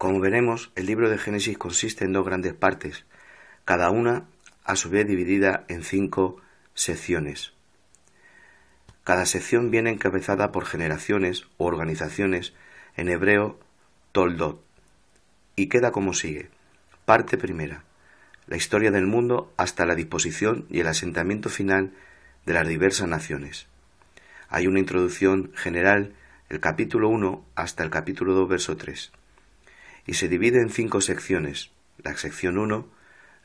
Como veremos, el libro de Génesis consiste en dos grandes partes, cada una a su vez dividida en 5 secciones. Cada sección viene encabezada por generaciones o organizaciones, en hebreo toldot, y queda como sigue. Parte primera: la historia del mundo hasta la disposición y el asentamiento final de las diversas naciones. Hay una introducción general, el capítulo 1 hasta el capítulo 2, verso 3, y se divide en 5 secciones. La sección 1,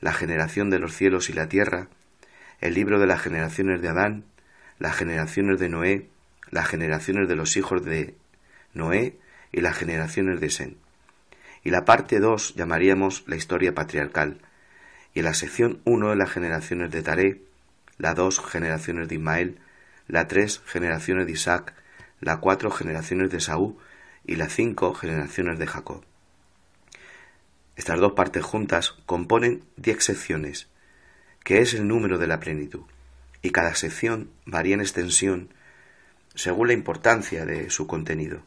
la generación de los cielos y la tierra, el libro de las generaciones de Adán, las generaciones de Noé, las generaciones de los hijos de Noé y las generaciones de Sem. Y la parte 2 llamaríamos la historia patriarcal, y en la sección 1 las generaciones de Taré, la 2 generaciones de Ismael, la 3 generaciones de Isaac, la 4 generaciones de Esaú y las 5 generaciones de Jacob. Estas dos partes juntas componen 10 secciones, que es el número de la plenitud, y cada sección varía en extensión según la importancia de su contenido,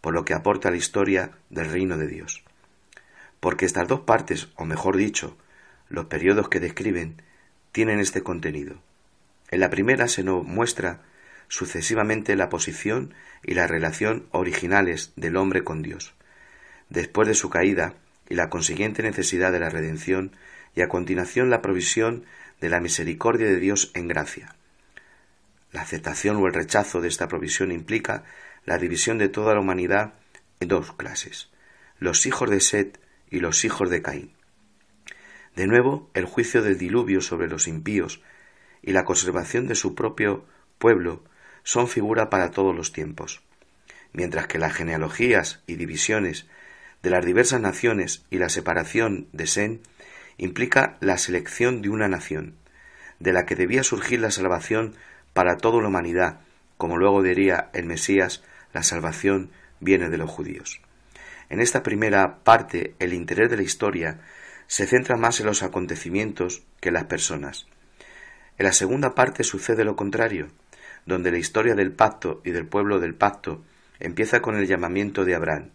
por lo que aporta a la historia del reino de Dios. Porque estas dos partes, o mejor dicho, los periodos que describen, tienen este contenido. En la primera se nos muestra sucesivamente la posición y la relación originales del hombre con Dios, después de su caída y la consiguiente necesidad de la redención, y a continuación la provisión de la misericordia de Dios en gracia. La aceptación o el rechazo de esta provisión implica la división de toda la humanidad en 2 clases, los hijos de Set y los hijos de Caín. De nuevo, el juicio del diluvio sobre los impíos y la conservación de su propio pueblo son figura para todos los tiempos, mientras que las genealogías y divisiones de las diversas naciones y la separación de Sem implica la selección de una nación, de la que debía surgir la salvación para toda la humanidad, como luego diría el Mesías, la salvación viene de los judíos. En esta primera parte, el interés de la historia se centra más en los acontecimientos que en las personas. En la segunda parte sucede lo contrario, donde la historia del pacto y del pueblo del pacto empieza con el llamamiento de Abraham,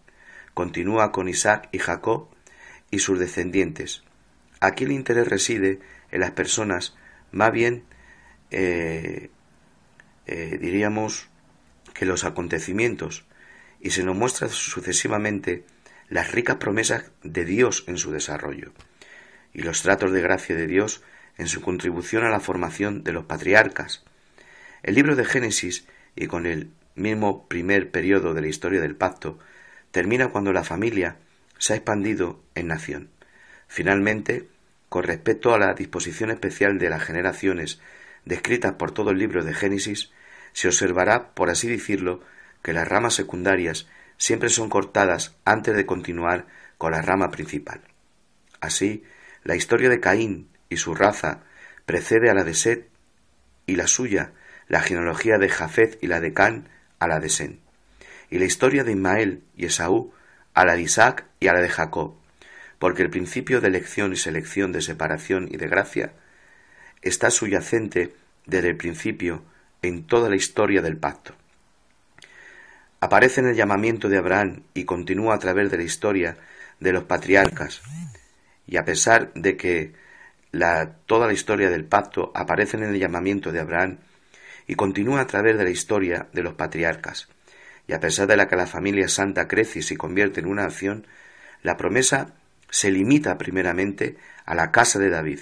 continúa con Isaac y Jacob y sus descendientes. Aquí el interés reside en las personas, más bien diríamos que los acontecimientos, y se nos muestra sucesivamente las ricas promesas de Dios en su desarrollo, y los tratos de gracia de Dios en su contribución a la formación de los patriarcas. El libro de Génesis, y con el mismo primer periodo de la historia del pacto, termina cuando la familia se ha expandido en nación. Finalmente, con respecto a la disposición especial de las generaciones descritas por todo el libro de Génesis, se observará, por así decirlo, que las ramas secundarias siempre son cortadas antes de continuar con la rama principal. Así, la historia de Caín y su raza precede a la de Set, y la suya, la genealogía de Jafet y la de Can, a la de Sem, y la historia de Ismael y Esaú a la de Isaac y a la de Jacob, porque el principio de elección y selección, de separación y de gracia está subyacente desde el principio en toda la historia del pacto. Aparece en el llamamiento de Abraham y continúa a través de la historia de los patriarcas, y a pesar de que toda la historia del pacto aparece en el llamamiento de Abraham y continúa a través de la historia de los patriarcas, y a pesar de que la familia santa crece y se convierte en una nación, la promesa se limita primeramente a la casa de David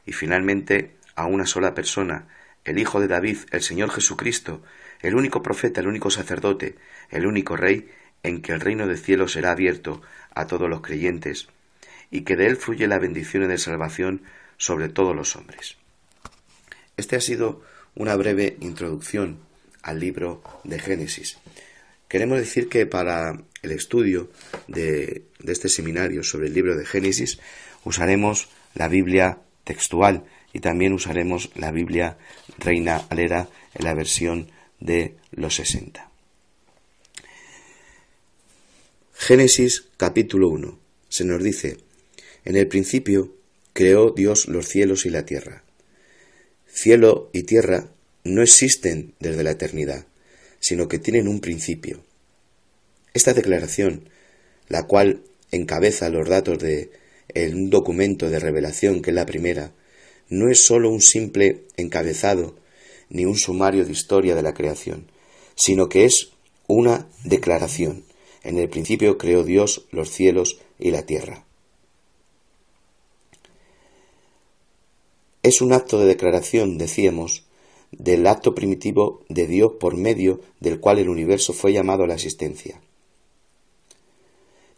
y finalmente a una sola persona, el Hijo de David, el Señor Jesucristo, el único profeta, el único sacerdote, el único rey, en que el reino del cielo será abierto a todos los creyentes, y que de él fluye la bendición de salvación sobre todos los hombres. Este ha sido una breve introducción al libro de Génesis. Queremos decir que para el estudio de este seminario sobre el libro de Génesis usaremos la Biblia textual y también usaremos la Biblia Reina Valera en la versión de los 60. Génesis capítulo 1. Se nos dice: en el principio creó Dios los cielos y la tierra. Cielo y tierra no existen desde la eternidad, sino que tienen un principio. Esta declaración, la cual encabeza los datos en un documento de revelación, que es la primera, no es sólo un simple encabezado ni un sumario de historia de la creación, sino que es una declaración. En el principio creó Dios los cielos y la tierra. Es un acto de declaración, decíamos, del acto primitivo de Dios por medio del cual el universo fue llamado a la existencia.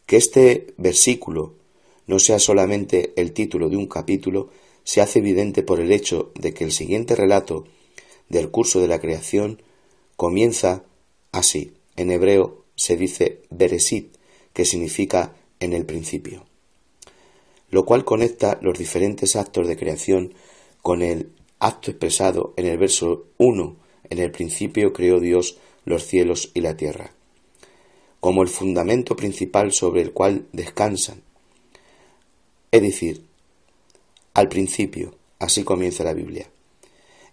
Que este versículo no sea solamente el título de un capítulo se hace evidente por el hecho de que el siguiente relato del curso de la creación comienza así. En hebreo se dice Bereshit, que significa en el principio, lo cual conecta los diferentes actos de creación con el acto expresado en el verso 1, en el principio creó Dios los cielos y la tierra, como el fundamento principal sobre el cual descansan. Es decir, al principio, así comienza la Biblia.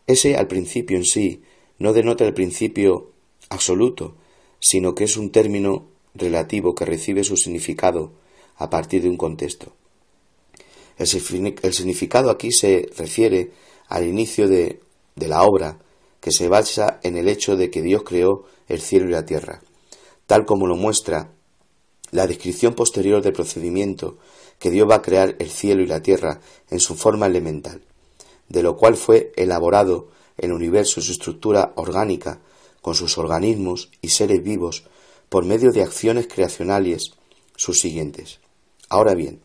Ese al principio en sí no denota el principio absoluto, sino que es un término relativo que recibe su significado a partir de un contexto. El significado aquí se refiere al inicio de la obra, que se basa en el hecho de que Dios creó el cielo y la tierra, tal como lo muestra la descripción posterior del procedimiento que Dios va a crear el cielo y la tierra en su forma elemental, de lo cual fue elaborado el universo y su estructura orgánica, con sus organismos y seres vivos, por medio de acciones creacionales sus siguientes. Ahora bien,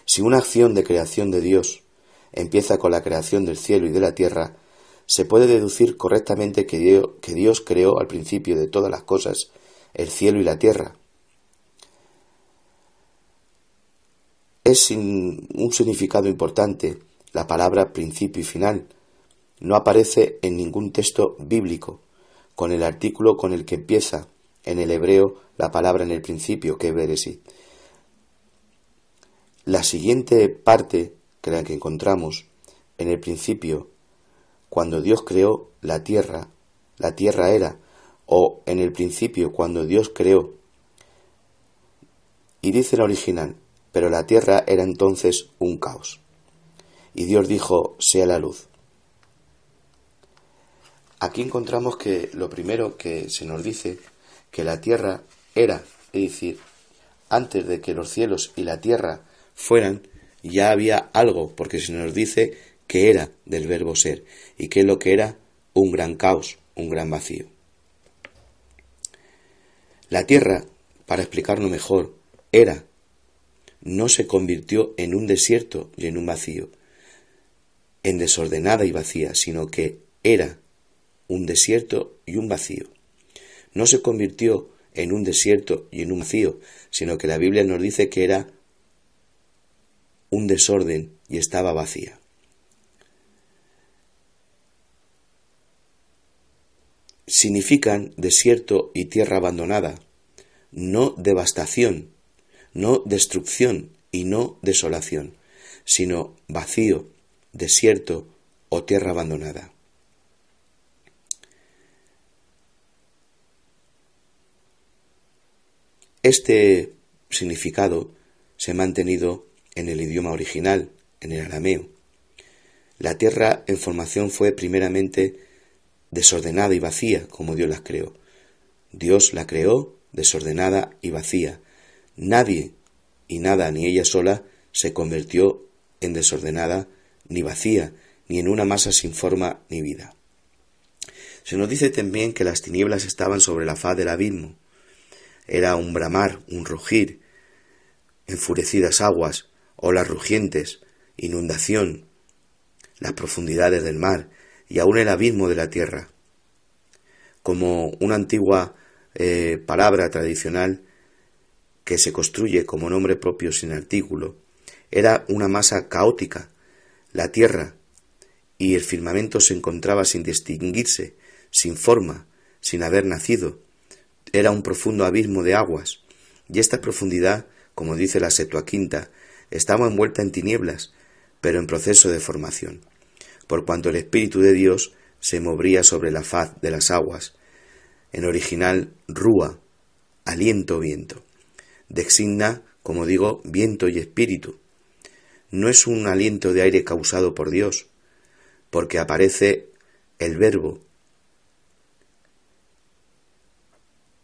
si una acción de creación de Dios empieza con la creación del cielo y de la tierra, se puede deducir correctamente que Dios creó al principio de todas las cosas el cielo y la tierra. Es sin un significado importante la palabra principio y final. No aparece en ningún texto bíblico con el artículo con el que empieza en el hebreo la palabra en el principio, que es Bereshit. La siguiente parte, que la que encontramos en el principio, cuando Dios creó la tierra era, o en el principio cuando Dios creó, y dice el original, pero la tierra era entonces un caos. Y Dios dijo, sea la luz. Aquí encontramos que lo primero que se nos dice, que la tierra era, es decir, antes de que los cielos y la tierra fueran, ya había algo, porque se nos dice que era del verbo ser, y que es lo que era un gran caos, un gran vacío. La tierra, para explicarlo mejor, era, no se convirtió en un desierto y en un vacío, en desordenada y vacía, sino que era un desierto y un vacío. No se convirtió en un desierto y en un vacío, sino que la Biblia nos dice que era un desorden y estaba vacía. Significan desierto y tierra abandonada, no devastación, no destrucción y no desolación, sino vacío, desierto o tierra abandonada. Este significado se ha mantenido en el idioma original, en el arameo. La tierra en formación fue primeramente desordenada y vacía, como Dios las creó. Dios la creó desordenada y vacía. Nadie y nada, ni ella sola, se convirtió en desordenada ni vacía, ni en una masa sin forma ni vida. Se nos dice también que las tinieblas estaban sobre la faz del abismo. Era un bramar, un rugir, enfurecidas aguas, olas rugientes, inundación, las profundidades del mar y aún el abismo de la tierra. Como una antigua palabra tradicional que se construye como nombre propio sin artículo, era una masa caótica. La tierra y el firmamento se encontraba sin distinguirse, sin forma, sin haber nacido. Era un profundo abismo de aguas, y esta profundidad, como dice la Septuaginta, estaba envuelta en tinieblas, pero en proceso de formación, por cuanto el Espíritu de Dios se movía sobre la faz de las aguas, en original rúa, aliento, viento. designa, como digo, viento y espíritu. No es un aliento de aire causado por Dios, porque aparece el verbo,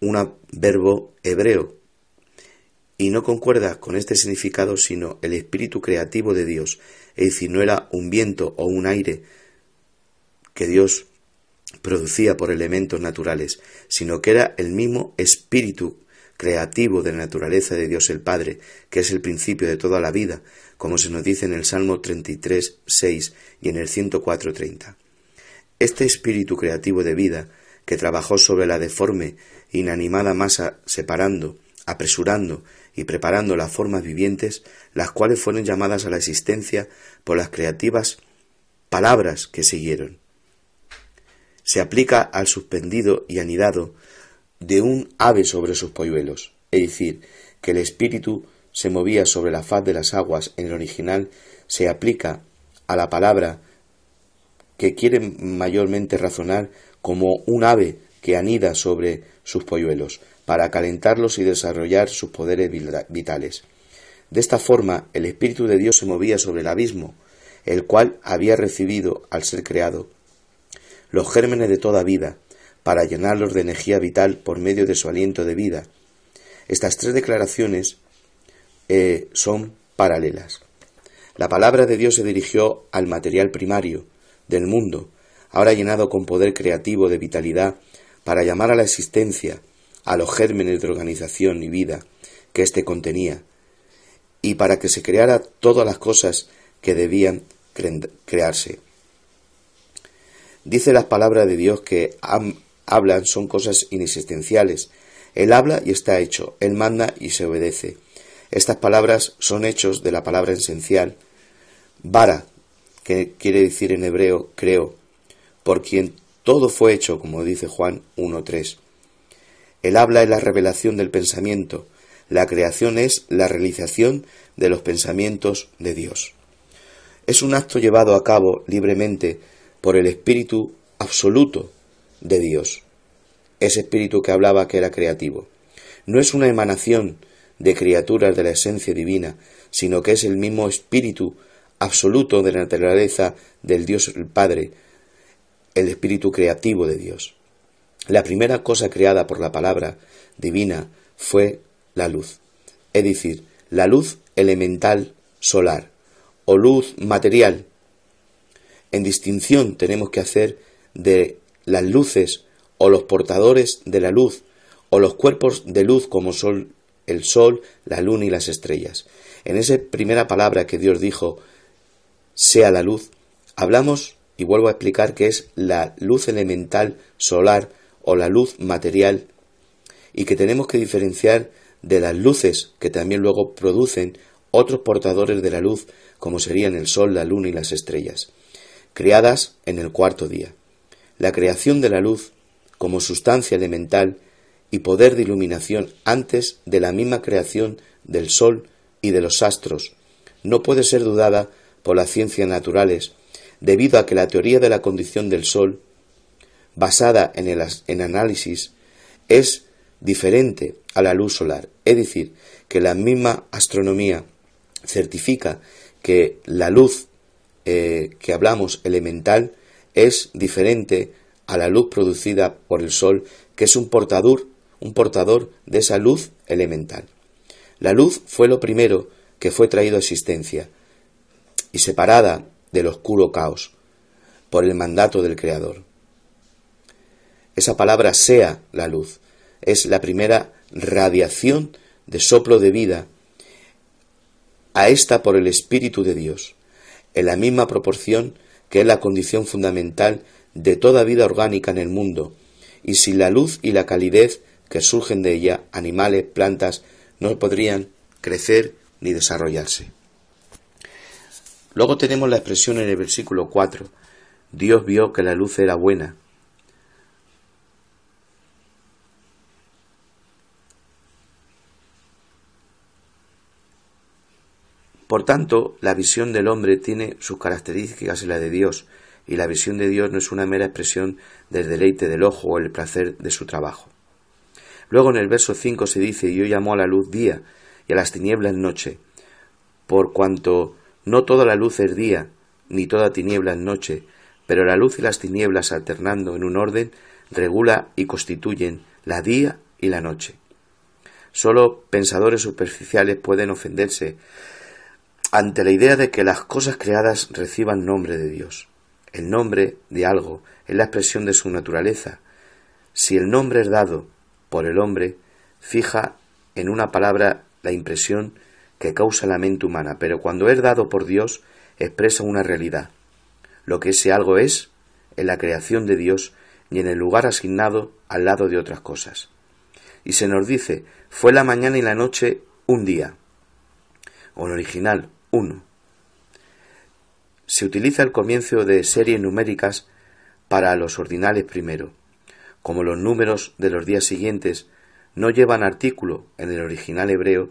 un verbo hebreo, y no concuerda con este significado sino el espíritu creativo de Dios, es decir, no era un viento o un aire que Dios producía por elementos naturales, sino que era el mismo espíritu creativo de la naturaleza de Dios el Padre, que es el principio de toda la vida, como se nos dice en el Salmo 33, 6 y en el 104, 30. Este espíritu creativo de vida, que trabajó sobre la deforme, inanimada masa, separando, apresurando y preparando las formas vivientes, las cuales fueron llamadas a la existencia por las creativas palabras que siguieron. Se aplica al suspendido y anidado de un ave sobre sus polluelos, es decir, que el espíritu se movía sobre la faz de las aguas. En el original se aplica a la palabra que quiere mayormente razonar como un ave que anida sobre sus polluelos, para calentarlos y desarrollar sus poderes vitales. De esta forma, el Espíritu de Dios se movía sobre el abismo, el cual había recibido, al ser creado, los gérmenes de toda vida, para llenarlos de energía vital por medio de su aliento de vida. Estas tres declaraciones son paralelas. La palabra de Dios se dirigió al material primario del mundo, ahora llenado con poder creativo de vitalidad, para llamar a la existencia a los gérmenes de organización y vida que éste contenía, y para que se creara todas las cosas que debían crearse. Dice las palabras de Dios que hablan son cosas inexistenciales. Él habla y está hecho, Él manda y se obedece. Estas palabras son hechos de la palabra esencial, bara, que quiere decir en hebreo creo, por quien todo fue hecho, como dice Juan 1:3. El habla es la revelación del pensamiento, la creación es la realización de los pensamientos de Dios. Es un acto llevado a cabo libremente por el Espíritu absoluto de Dios, ese Espíritu que hablaba que era creativo. No es una emanación de criaturas de la esencia divina, sino que es el mismo Espíritu absoluto de la naturaleza del Dios el Padre, el Espíritu creativo de Dios. La primera cosa creada por la palabra divina fue la luz, es decir, la luz elemental solar o luz material. En distinción tenemos que hacer de las luces o los portadores de la luz o los cuerpos de luz como son el sol, la luna y las estrellas. En esa primera palabra que Dios dijo, sea la luz, hablamos, y vuelvo a explicar, que es la luz elemental solar o la luz material, y que tenemos que diferenciar de las luces que también luego producen otros portadores de la luz, como serían el sol, la luna y las estrellas, creadas en el cuarto día. La creación de la luz como sustancia elemental y poder de iluminación antes de la misma creación del sol y de los astros no puede ser dudada por las ciencias naturales, debido a que la teoría de la condición del sol, basada en análisis, es diferente a la luz solar. Es decir, que la misma astronomía certifica que la luz que hablamos elemental es diferente a la luz producida por el sol, que es un portador de esa luz elemental. La luz fue lo primero que fue traído a existencia y separada del oscuro caos por el mandato del Creador. Esa palabra sea la luz es la primera radiación de soplo de vida a esta por el Espíritu de Dios, en la misma proporción que es la condición fundamental de toda vida orgánica en el mundo, y sin la luz y la calidez que surgen de ella, animales, plantas, no podrían crecer ni desarrollarse. Luego tenemos la expresión en el versículo 4, Dios vio que la luz era buena. Por tanto, la visión del hombre tiene sus características y la de Dios, y la visión de Dios no es una mera expresión del deleite del ojo o el placer de su trabajo. Luego en el verso 5 se dice: y yo llamó a la luz día y a las tinieblas noche, por cuanto no toda la luz es día, ni toda tiniebla es noche, pero la luz y las tinieblas, alternando en un orden, regula y constituyen la día y la noche. Solo pensadores superficiales pueden ofenderse ante la idea de que las cosas creadas reciban nombre de Dios. El nombre de algo es la expresión de su naturaleza. Si el nombre es dado por el hombre, fija en una palabra la impresión que causa la mente humana, pero cuando es dado por Dios, expresa una realidad. Lo que ese algo es en la creación de Dios y en el lugar asignado al lado de otras cosas. Y se nos dice: fue la mañana y la noche un día, o en original, uno. Se utiliza el comienzo de series numéricas para los ordinales primero. Como los números de los días siguientes no llevan artículo en el original hebreo,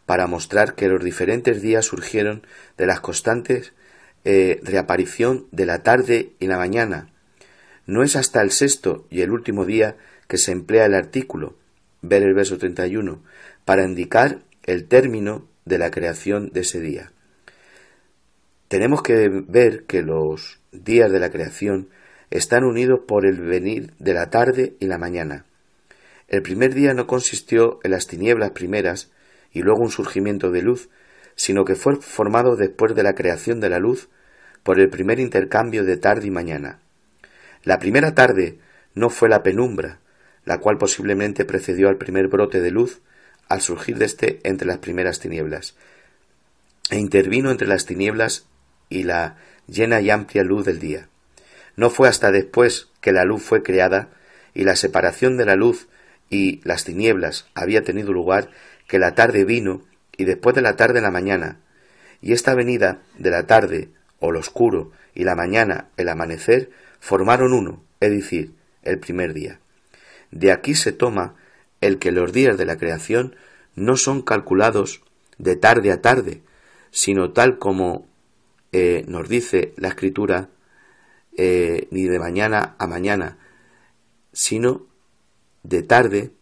para mostrar que los diferentes días surgieron de las constantes reaparición de la tarde y la mañana. No es hasta el sexto y el último día que se emplea el artículo, ver el verso 31, para indicar el término de la creación de ese día. Tenemos que ver que los días de la creación están unidos por el venir de la tarde y la mañana. El primer día no consistió en las tinieblas primeras y luego un surgimiento de luz, sino que fue formado después de la creación de la luz por el primer intercambio de tarde y mañana. La primera tarde no fue la penumbra, la cual posiblemente precedió al primer brote de luz al surgir de éste entre las primeras tinieblas, e intervino entre las tinieblas y la llena y amplia luz del día. No fue hasta después que la luz fue creada y la separación de la luz y las tinieblas había tenido lugar que la tarde vino, y después de la tarde la mañana, y esta venida de la tarde o lo oscuro y la mañana el amanecer formaron uno, es decir, el primer día. De aquí se toma el que los días de la creación no son calculados de tarde a tarde, sino tal como nos dice la Escritura, ni de mañana a mañana, sino de tarde,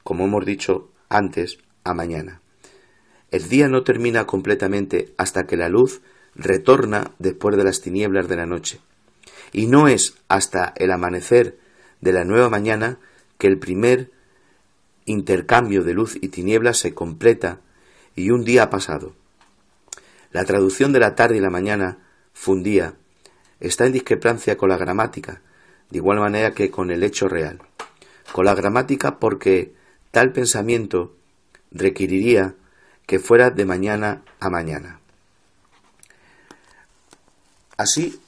como hemos dicho antes, a mañana. El día no termina completamente hasta que la luz retorna después de las tinieblas de la noche, y no es hasta el amanecer de la nueva mañana que el primer intercambio de luz y tinieblas se completa y un día ha pasado. La traducción de la tarde y la mañana, fundía, está en discrepancia con la gramática, de igual manera que con el hecho real. Con la gramática porque tal pensamiento requeriría que fuera de mañana a mañana. Así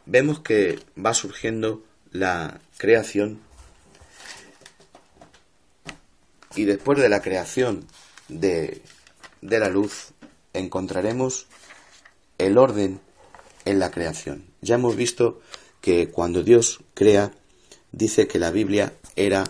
vemos que va surgiendo la creación, y después de la creación de la luz encontraremos el orden en la creación. Ya hemos visto que cuando Dios crea, dice que la Biblia era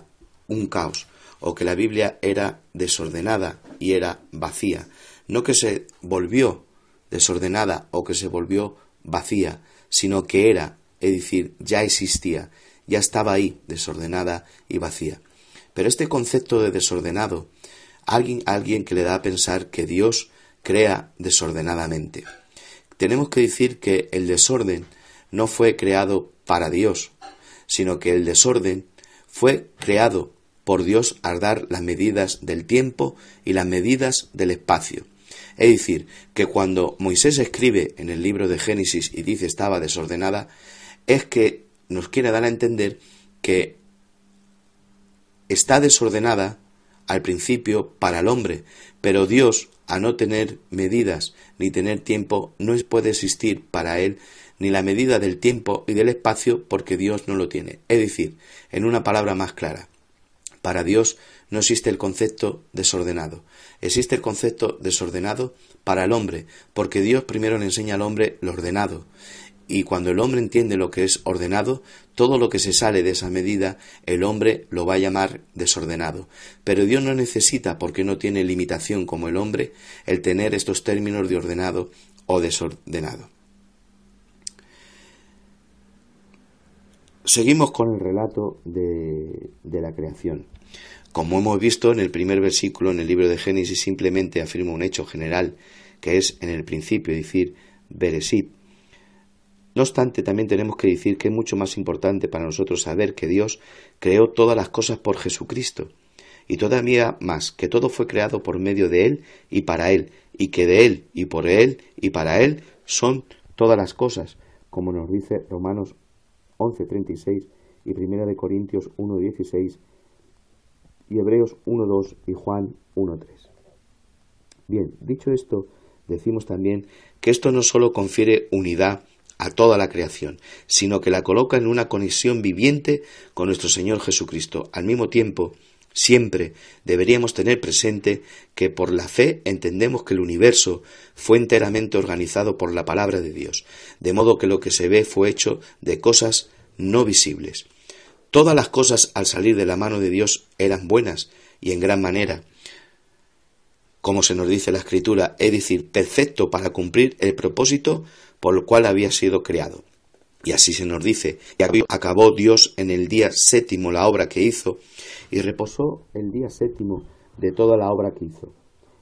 un caos, o que la Biblia era desordenada y era vacía. No que se volvió desordenada o que se volvió vacía, sino que era, es decir, ya existía, ya estaba ahí, desordenada y vacía. Pero este concepto de desordenado, alguien que le da a pensar que Dios crea desordenadamente. Tenemos que decir que el desorden no fue creado para Dios, sino que el desorden fue creado por Dios al dar las medidas del tiempo y las medidas del espacio. Es decir, que cuando Moisés escribe en el libro de Génesis y dice estaba desordenada, es que nos quiere dar a entender que está desordenada al principio para el hombre, pero Dios, a no tener medidas ni tener tiempo, no puede existir para él ni la medida del tiempo y del espacio, porque Dios no lo tiene. Es decir, en una palabra más clara, para Dios no existe el concepto desordenado. Existe el concepto desordenado para el hombre, porque Dios primero le enseña al hombre lo ordenado. Y cuando el hombre entiende lo que es ordenado, todo lo que se sale de esa medida, el hombre lo va a llamar desordenado. Pero Dios no necesita, porque no tiene limitación como el hombre, el tener estos términos de ordenado o desordenado. Seguimos con el relato de la creación. Como hemos visto en el primer versículo en el libro de Génesis, simplemente afirma un hecho general, que es en el principio, es decir, Bereshit. No obstante, también tenemos que decir que es mucho más importante para nosotros saber que Dios creó todas las cosas por Jesucristo, y todavía más, que todo fue creado por medio de Él y para Él, y que de Él y por Él y para Él son todas las cosas, como nos dice Romanos 11:36 y 1 de Corintios 1:16 y Hebreos 1:2 y Juan 1:3. Bien, dicho esto, decimos también que esto no solo confiere unidad a toda la creación, sino que la coloca en una conexión viviente con nuestro Señor Jesucristo. Al mismo tiempo, siempre deberíamos tener presente que por la fe entendemos que el universo fue enteramente organizado por la palabra de Dios, de modo que lo que se ve fue hecho de cosas no visibles. Todas las cosas al salir de la mano de Dios eran buenas y en gran manera, como se nos dice la Escritura, es decir, perfecto para cumplir el propósito por el cual había sido creado. Y así se nos dice, y acabó Dios en el día séptimo la obra que hizo, y reposó el día séptimo de toda la obra que hizo.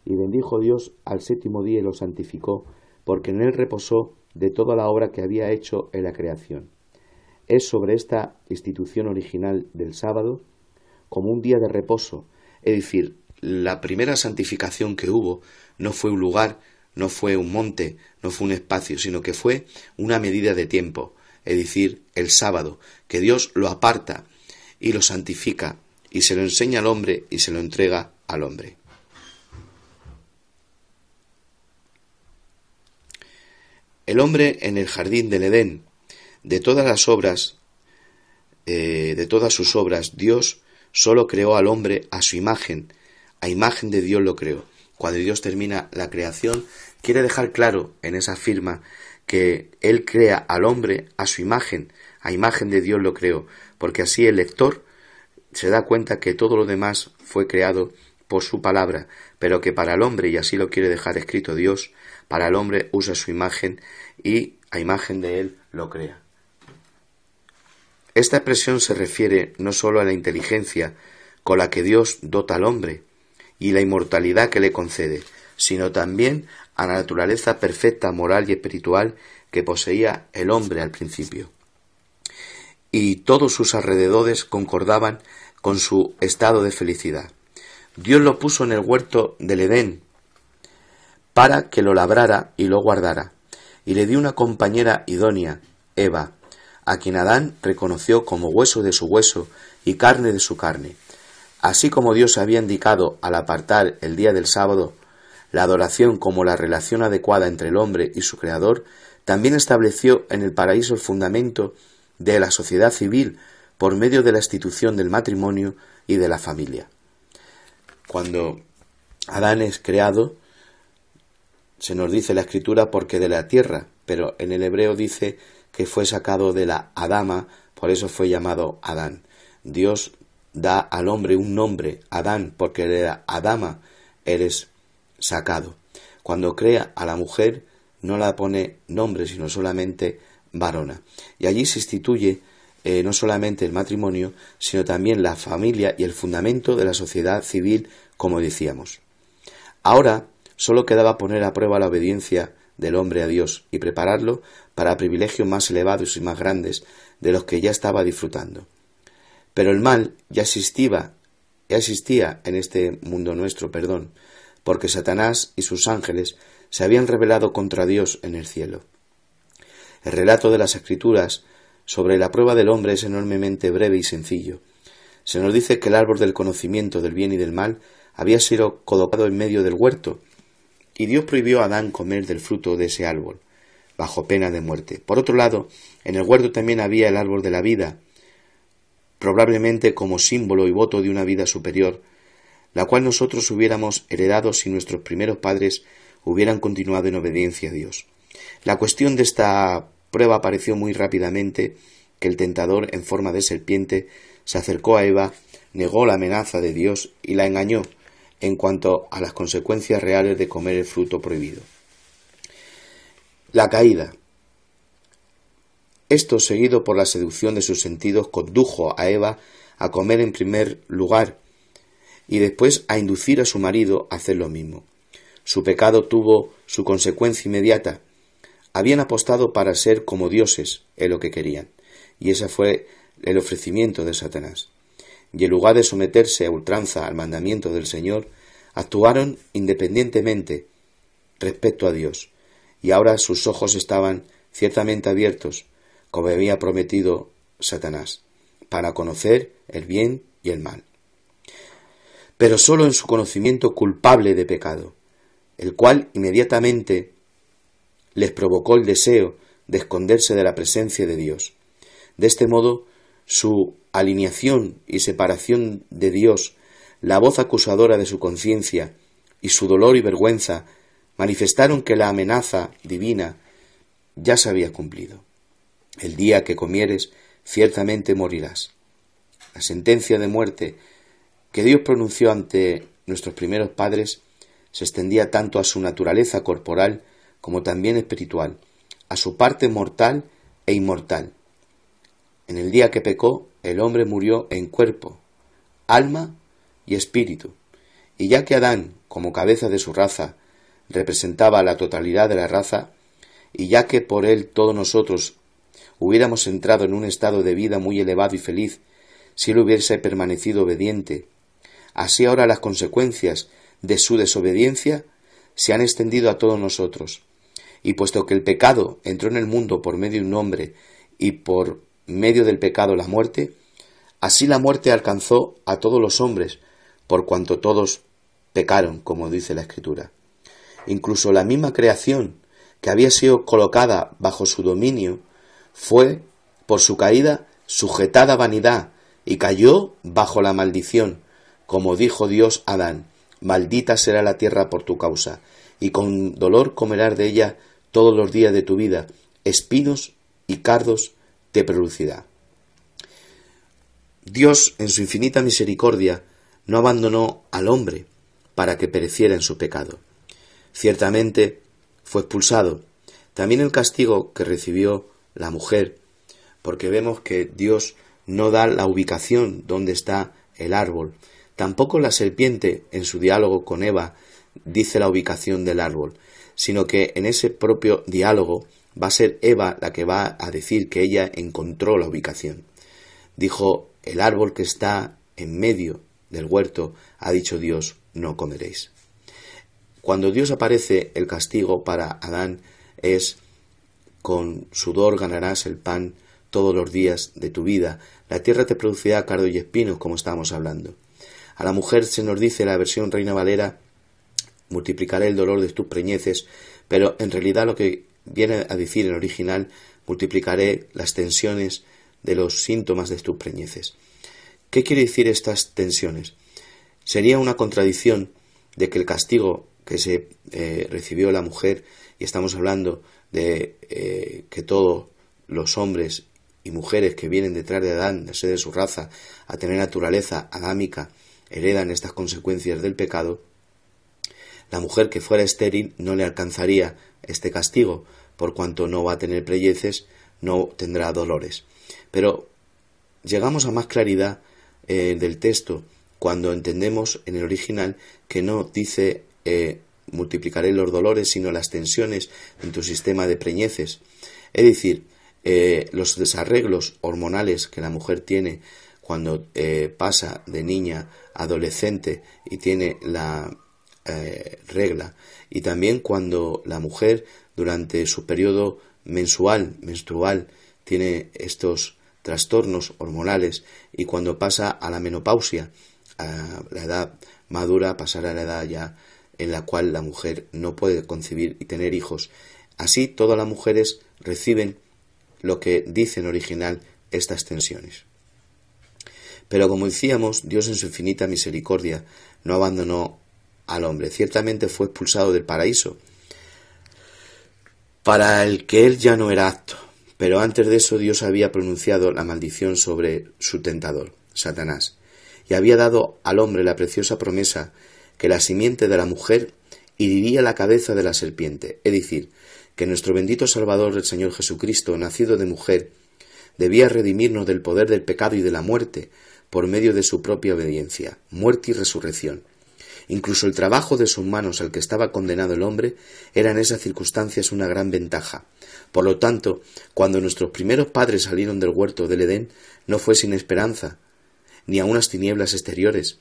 Y bendijo Dios al séptimo día y lo santificó, porque en él reposó de toda la obra que había hecho en la creación. Es sobre esta institución original del sábado como un día de reposo, es decir, la primera santificación que hubo no fue un lugar, no fue un monte, no fue un espacio, sino que fue una medida de tiempo, es decir, el sábado, que Dios lo aparta y lo santifica y se lo enseña al hombre y se lo entrega al hombre. El hombre en el jardín del Edén, de todas las obras, de todas sus obras, Dios solo creó al hombre a su imagen, a imagen de Dios lo creó. Cuando Dios termina la creación, quiere dejar claro en esa firma que Él crea al hombre a su imagen, a imagen de Dios lo creó, porque así el lector se da cuenta que todo lo demás fue creado por su palabra, pero que para el hombre, y así lo quiere dejar escrito Dios, para el hombre usa su imagen y a imagen de Él lo crea. Esta expresión se refiere no solo a la inteligencia con la que Dios dota al hombre y la inmortalidad que le concede, sino también a la naturaleza perfecta, moral y espiritual que poseía el hombre al principio. Y todos sus alrededores concordaban con su estado de felicidad. Dios lo puso en el huerto del Edén para que lo labrara y lo guardara, y le dio una compañera idónea, Eva, a quien Adán reconoció como hueso de su hueso y carne de su carne. Así como Dios había indicado al apartar el día del sábado la adoración como la relación adecuada entre el hombre y su Creador, también estableció en el paraíso el fundamento de la sociedad civil por medio de la institución del matrimonio y de la familia. Cuando Adán es creado, se nos dice la Escritura porque de la tierra, pero en el hebreo dice que fue sacado de la Adama, por eso fue llamado Adán. Dios da al hombre un nombre, Adán, porque de la Adama eres sacado. Cuando crea a la mujer, no la pone nombre, sino solamente varona. Y allí se instituye no solamente el matrimonio, sino también la familia y el fundamento de la sociedad civil, como decíamos. Ahora solo quedaba poner a prueba la obediencia del hombre a Dios y prepararlo para privilegios más elevados y más grandes de los que ya estaba disfrutando. Pero el mal ya existía en este mundo nuestro, porque Satanás y sus ángeles se habían rebelado contra Dios en el cielo. El relato de las Escrituras sobre la prueba del hombre es enormemente breve y sencillo. Se nos dice que el árbol del conocimiento del bien y del mal había sido colocado en medio del huerto, y Dios prohibió a Adán comer del fruto de ese árbol, bajo pena de muerte. Por otro lado, en el huerto también había el árbol de la vida, probablemente como símbolo y voto de una vida superior, la cual nosotros hubiéramos heredado si nuestros primeros padres hubieran continuado en obediencia a Dios. La cuestión de esta prueba apareció muy rápidamente, que el tentador en forma de serpiente se acercó a Eva, negó la amenaza de Dios y la engañó en cuanto a las consecuencias reales de comer el fruto prohibido. La caída. Esto, seguido por la seducción de sus sentidos, condujo a Eva a comer en primer lugar y después a inducir a su marido a hacer lo mismo. Su pecado tuvo su consecuencia inmediata. Habían apostado para ser como dioses, es lo que querían, y ese fue el ofrecimiento de Satanás. Y en lugar de someterse a ultranza al mandamiento del Señor, actuaron independientemente respecto a Dios, y ahora sus ojos estaban ciertamente abiertos, como había prometido Satanás, para conocer el bien y el mal. Pero sólo en su conocimiento culpable de pecado, el cual inmediatamente les provocó el deseo de esconderse de la presencia de Dios. De este modo, su alineación y separación de Dios, la voz acusadora de su conciencia y su dolor y vergüenza manifestaron que la amenaza divina ya se había cumplido. El día que comieres, ciertamente morirás. La sentencia de muerte que Dios pronunció ante nuestros primeros padres se extendía tanto a su naturaleza corporal como también espiritual, a su parte mortal e inmortal. En el día que pecó, el hombre murió en cuerpo, alma y espíritu, y ya que Adán, como cabeza de su raza, representaba la totalidad de la raza, y ya que por él todos nosotros hubiéramos entrado en un estado de vida muy elevado y feliz, si él hubiese permanecido obediente, así ahora las consecuencias de su desobediencia se han extendido a todos nosotros. Y puesto que el pecado entró en el mundo por medio de un hombre y por medio del pecado la muerte, así la muerte alcanzó a todos los hombres, por cuanto todos pecaron, como dice la Escritura. Incluso la misma creación que había sido colocada bajo su dominio fue, por su caída, sujetada a vanidad y cayó bajo la maldición, como dijo Dios a Adán: maldita será la tierra por tu causa, y con dolor comerás de ella todos los días de tu vida, espinos y cardos te producirá. Dios, en su infinita misericordia, no abandonó al hombre para que pereciera en su pecado. Ciertamente fue expulsado. También el castigo que recibió la mujer, porque vemos que Dios no da la ubicación donde está el árbol. Tampoco la serpiente, en su diálogo con Eva, dice la ubicación del árbol, sino que en ese propio diálogo va a ser Eva la que va a decir que ella encontró la ubicación. Dijo: el árbol que está en medio del huerto, ha dicho Dios, no comeréis. Cuando Dios aparece, el castigo para Adán es: con sudor ganarás el pan todos los días de tu vida, la tierra te producirá cardo y espinos, como estábamos hablando. A la mujer se nos dice en la versión Reina Valera: multiplicaré el dolor de tus preñeces, pero en realidad lo que viene a decir en original: multiplicaré las tensiones de los síntomas de tus preñeces. ¿Qué quiere decir estas tensiones? Sería una contradicción de que el castigo que se recibió la mujer, y estamos hablando de que todos los hombres y mujeres que vienen detrás de Adán, de ser de su raza, a tener naturaleza adámica, heredan estas consecuencias del pecado. La mujer que fuera estéril no le alcanzaría este castigo, por cuanto no va a tener preñeces, no tendrá dolores. Pero llegamos a más claridad del texto cuando entendemos en el original que no dice multiplicaré los dolores, sino las tensiones en tu sistema de preñeces. Es decir, los desarreglos hormonales que la mujer tiene cuando pasa de niña a adolescente y tiene la regla, y también cuando la mujer durante su periodo menstrual tiene estos trastornos hormonales, y cuando pasa a la menopausia, a la edad madura, pasar a la edad ya en la cual la mujer no puede concebir y tener hijos. Así todas las mujeres reciben lo que dice en original estas tensiones. Pero como decíamos, Dios en su infinita misericordia no abandonó al hombre. Ciertamente fue expulsado del paraíso, para el que él ya no era apto. Pero antes de eso Dios había pronunciado la maldición sobre su tentador, Satanás, y había dado al hombre la preciosa promesa que la simiente de la mujer heriría la cabeza de la serpiente, es decir, que nuestro bendito Salvador, el Señor Jesucristo, nacido de mujer, debía redimirnos del poder del pecado y de la muerte por medio de su propia obediencia, muerte y resurrección. Incluso el trabajo de sus manos al que estaba condenado el hombre era en esas circunstancias una gran ventaja. Por lo tanto, cuando nuestros primeros padres salieron del huerto del Edén, no fue sin esperanza, ni a unas tinieblas exteriores.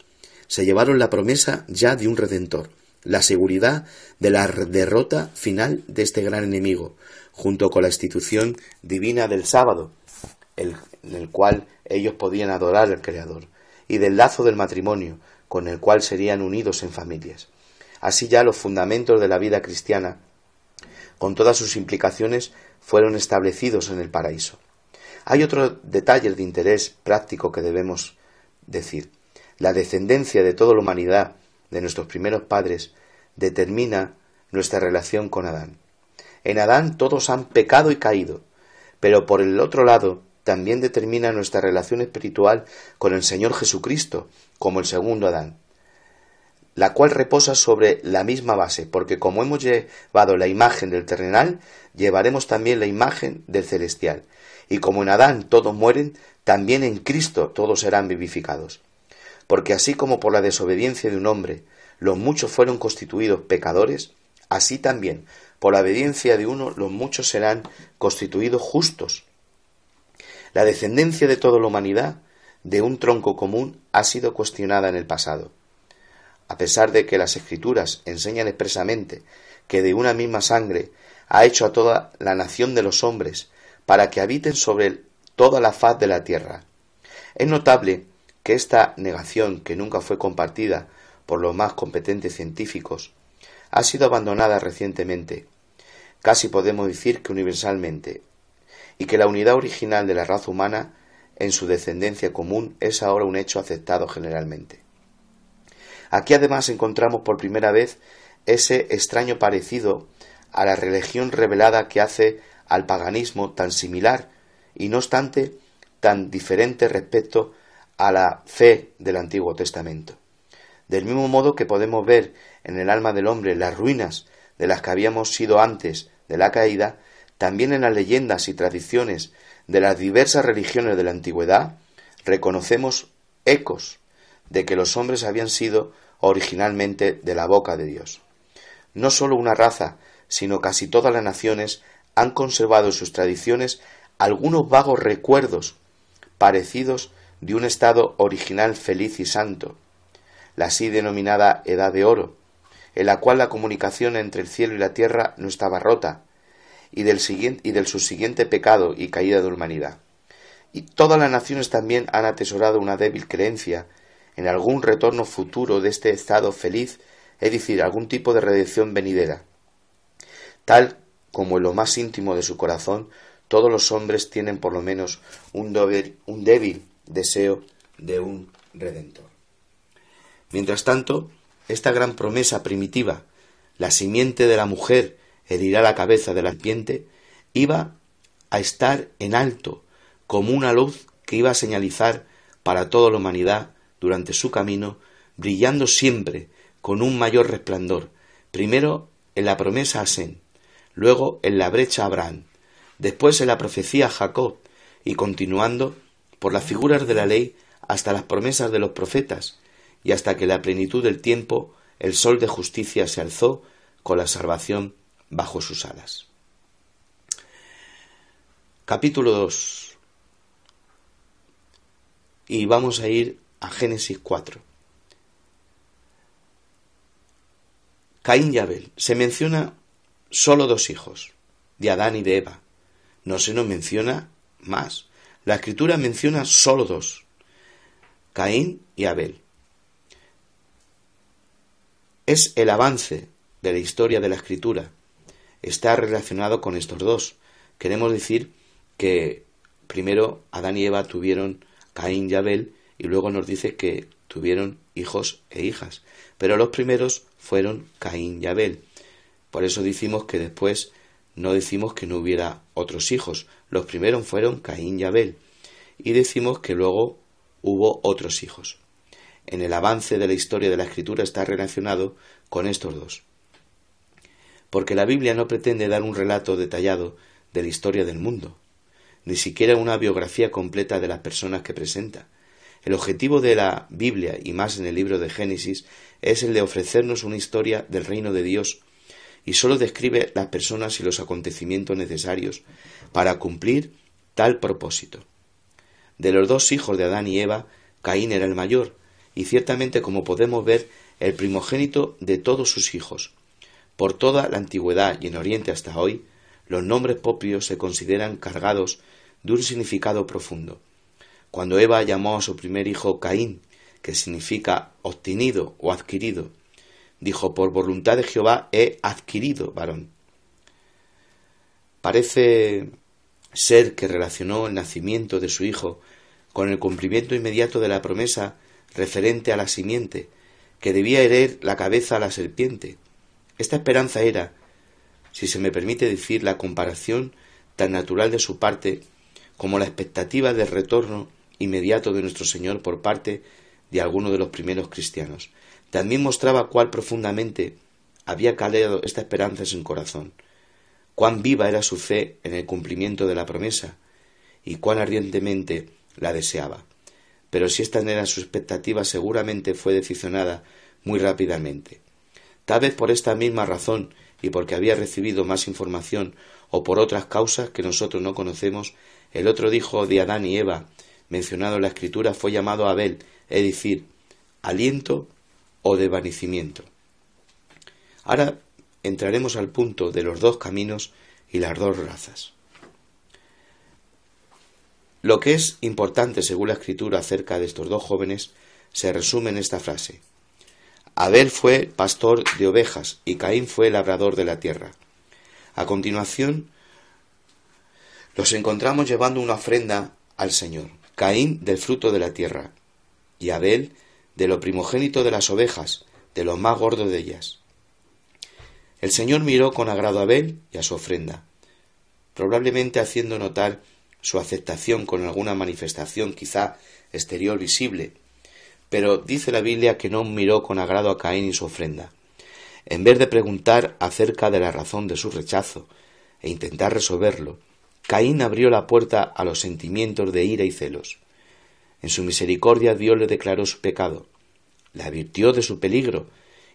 Se llevaron la promesa ya de un Redentor, la seguridad de la derrota final de este gran enemigo, junto con la institución divina del sábado, en el cual ellos podían adorar al Creador, y del lazo del matrimonio, con el cual serían unidos en familias. Así ya los fundamentos de la vida cristiana, con todas sus implicaciones, fueron establecidos en el paraíso. Hay otros detalles de interés práctico que debemos decir. La descendencia de toda la humanidad, de nuestros primeros padres, determina nuestra relación con Adán. En Adán todos han pecado y caído, pero por el otro lado también determina nuestra relación espiritual con el Señor Jesucristo, como el segundo Adán, la cual reposa sobre la misma base, porque como hemos llevado la imagen del terrenal, llevaremos también la imagen del celestial. Y como en Adán todos mueren, también en Cristo todos serán vivificados. Porque así como por la desobediencia de un hombre los muchos fueron constituidos pecadores, así también por la obediencia de uno los muchos serán constituidos justos. La descendencia de toda la humanidad de un tronco común ha sido cuestionada en el pasado. A pesar de que las Escrituras enseñan expresamente que de una misma sangre ha hecho a toda la nación de los hombres para que habiten sobre toda la faz de la tierra. Es notable que esta negación, que nunca fue compartida por los más competentes científicos, ha sido abandonada recientemente, casi podemos decir que universalmente, y que la unidad original de la raza humana en su descendencia común es ahora un hecho aceptado generalmente. Aquí además encontramos por primera vez ese extraño parecido a la religión revelada que hace al paganismo tan similar y no obstante tan diferente respecto a la fe del Antiguo Testamento. Del mismo modo que podemos ver en el alma del hombre las ruinas de las que habíamos sido antes de la caída, también en las leyendas y tradiciones de las diversas religiones de la antigüedad reconocemos ecos de que los hombres habían sido originalmente de la boca de Dios. No sólo una raza, sino casi todas las naciones han conservado en sus tradiciones algunos vagos recuerdos parecidos de un estado original feliz y santo, la así denominada Edad de Oro, en la cual la comunicación entre el cielo y la tierra no estaba rota, y del subsiguiente pecado y caída de la humanidad. Y todas las naciones también han atesorado una débil creencia en algún retorno futuro de este estado feliz, es decir, algún tipo de redención venidera. Tal como en lo más íntimo de su corazón, todos los hombres tienen por lo menos un débil deseo de un Redentor. Mientras tanto, esta gran promesa primitiva, la simiente de la mujer herirá la cabeza de la serpiente, iba a estar en alto, como una luz que iba a señalizar para toda la humanidad durante su camino, brillando siempre con un mayor resplandor, primero en la promesa a Sem, luego en la brecha a Abraham, después en la profecía a Jacob, y continuando por las figuras de la ley hasta las promesas de los profetas, y hasta que la plenitud del tiempo el sol de justicia se alzó con la salvación bajo sus alas. Capítulo 2. Y vamos a ir a Génesis 4. Caín y Abel. Se menciona solo dos hijos, de Adán y de Eva. No se nos menciona más. La Escritura menciona solo dos, Caín y Abel. Es el avance de la historia de la Escritura. Está relacionado con estos dos. Queremos decir que primero Adán y Eva tuvieron Caín y Abel, y luego nos dice que tuvieron hijos e hijas. Pero los primeros fueron Caín y Abel. Por eso decimos que después no decimos que no hubiera otros hijos. Los primeros fueron Caín y Abel. Y decimos que luego hubo otros hijos. En el avance de la historia de la Escritura está relacionado con estos dos. Porque la Biblia no pretende dar un relato detallado de la historia del mundo, ni siquiera una biografía completa de las personas que presenta. El objetivo de la Biblia, y más en el libro de Génesis, es el de ofrecernos una historia del reino de Dios, y sólo describe las personas y los acontecimientos necesarios para cumplir tal propósito. De los dos hijos de Adán y Eva, Caín era el mayor, y ciertamente, como podemos ver, el primogénito de todos sus hijos. Por toda la antigüedad y en Oriente hasta hoy, los nombres propios se consideran cargados de un significado profundo. Cuando Eva llamó a su primer hijo Caín, que significa obtenido o adquirido, dijo: por voluntad de Jehová he adquirido varón. Parece ser que relacionó el nacimiento de su hijo con el cumplimiento inmediato de la promesa referente a la simiente, que debía herir la cabeza a la serpiente. Esta esperanza era, si se me permite decir, la comparación tan natural de su parte como la expectativa del retorno inmediato de nuestro Señor por parte de algunos de los primeros cristianos. También mostraba cuán profundamente había calado esta esperanza en su corazón, cuán viva era su fe en el cumplimiento de la promesa y cuán ardientemente la deseaba. Pero si esta no era su expectativa, seguramente fue decepcionada muy rápidamente. Tal vez por esta misma razón y porque había recibido más información o por otras causas que nosotros no conocemos, el otro hijo de Adán y Eva, mencionado en la Escritura, fue llamado Abel, es decir, aliento o desvanecimiento. Ahora entraremos al punto de los dos caminos y las dos razas. Lo que es importante según la Escritura acerca de estos dos jóvenes se resume en esta frase: Abel fue pastor de ovejas y Caín fue labrador de la tierra. A continuación, los encontramos llevando una ofrenda al Señor. Caín del fruto de la tierra y Abel de lo primogénito de las ovejas, de los más gordos de ellas. El Señor miró con agrado a Abel y a su ofrenda, probablemente haciendo notar su aceptación con alguna manifestación quizá exterior visible, pero dice la Biblia que no miró con agrado a Caín y su ofrenda. En vez de preguntar acerca de la razón de su rechazo e intentar resolverlo, Caín abrió la puerta a los sentimientos de ira y celos. En su misericordia Dios le declaró su pecado, le advirtió de su peligro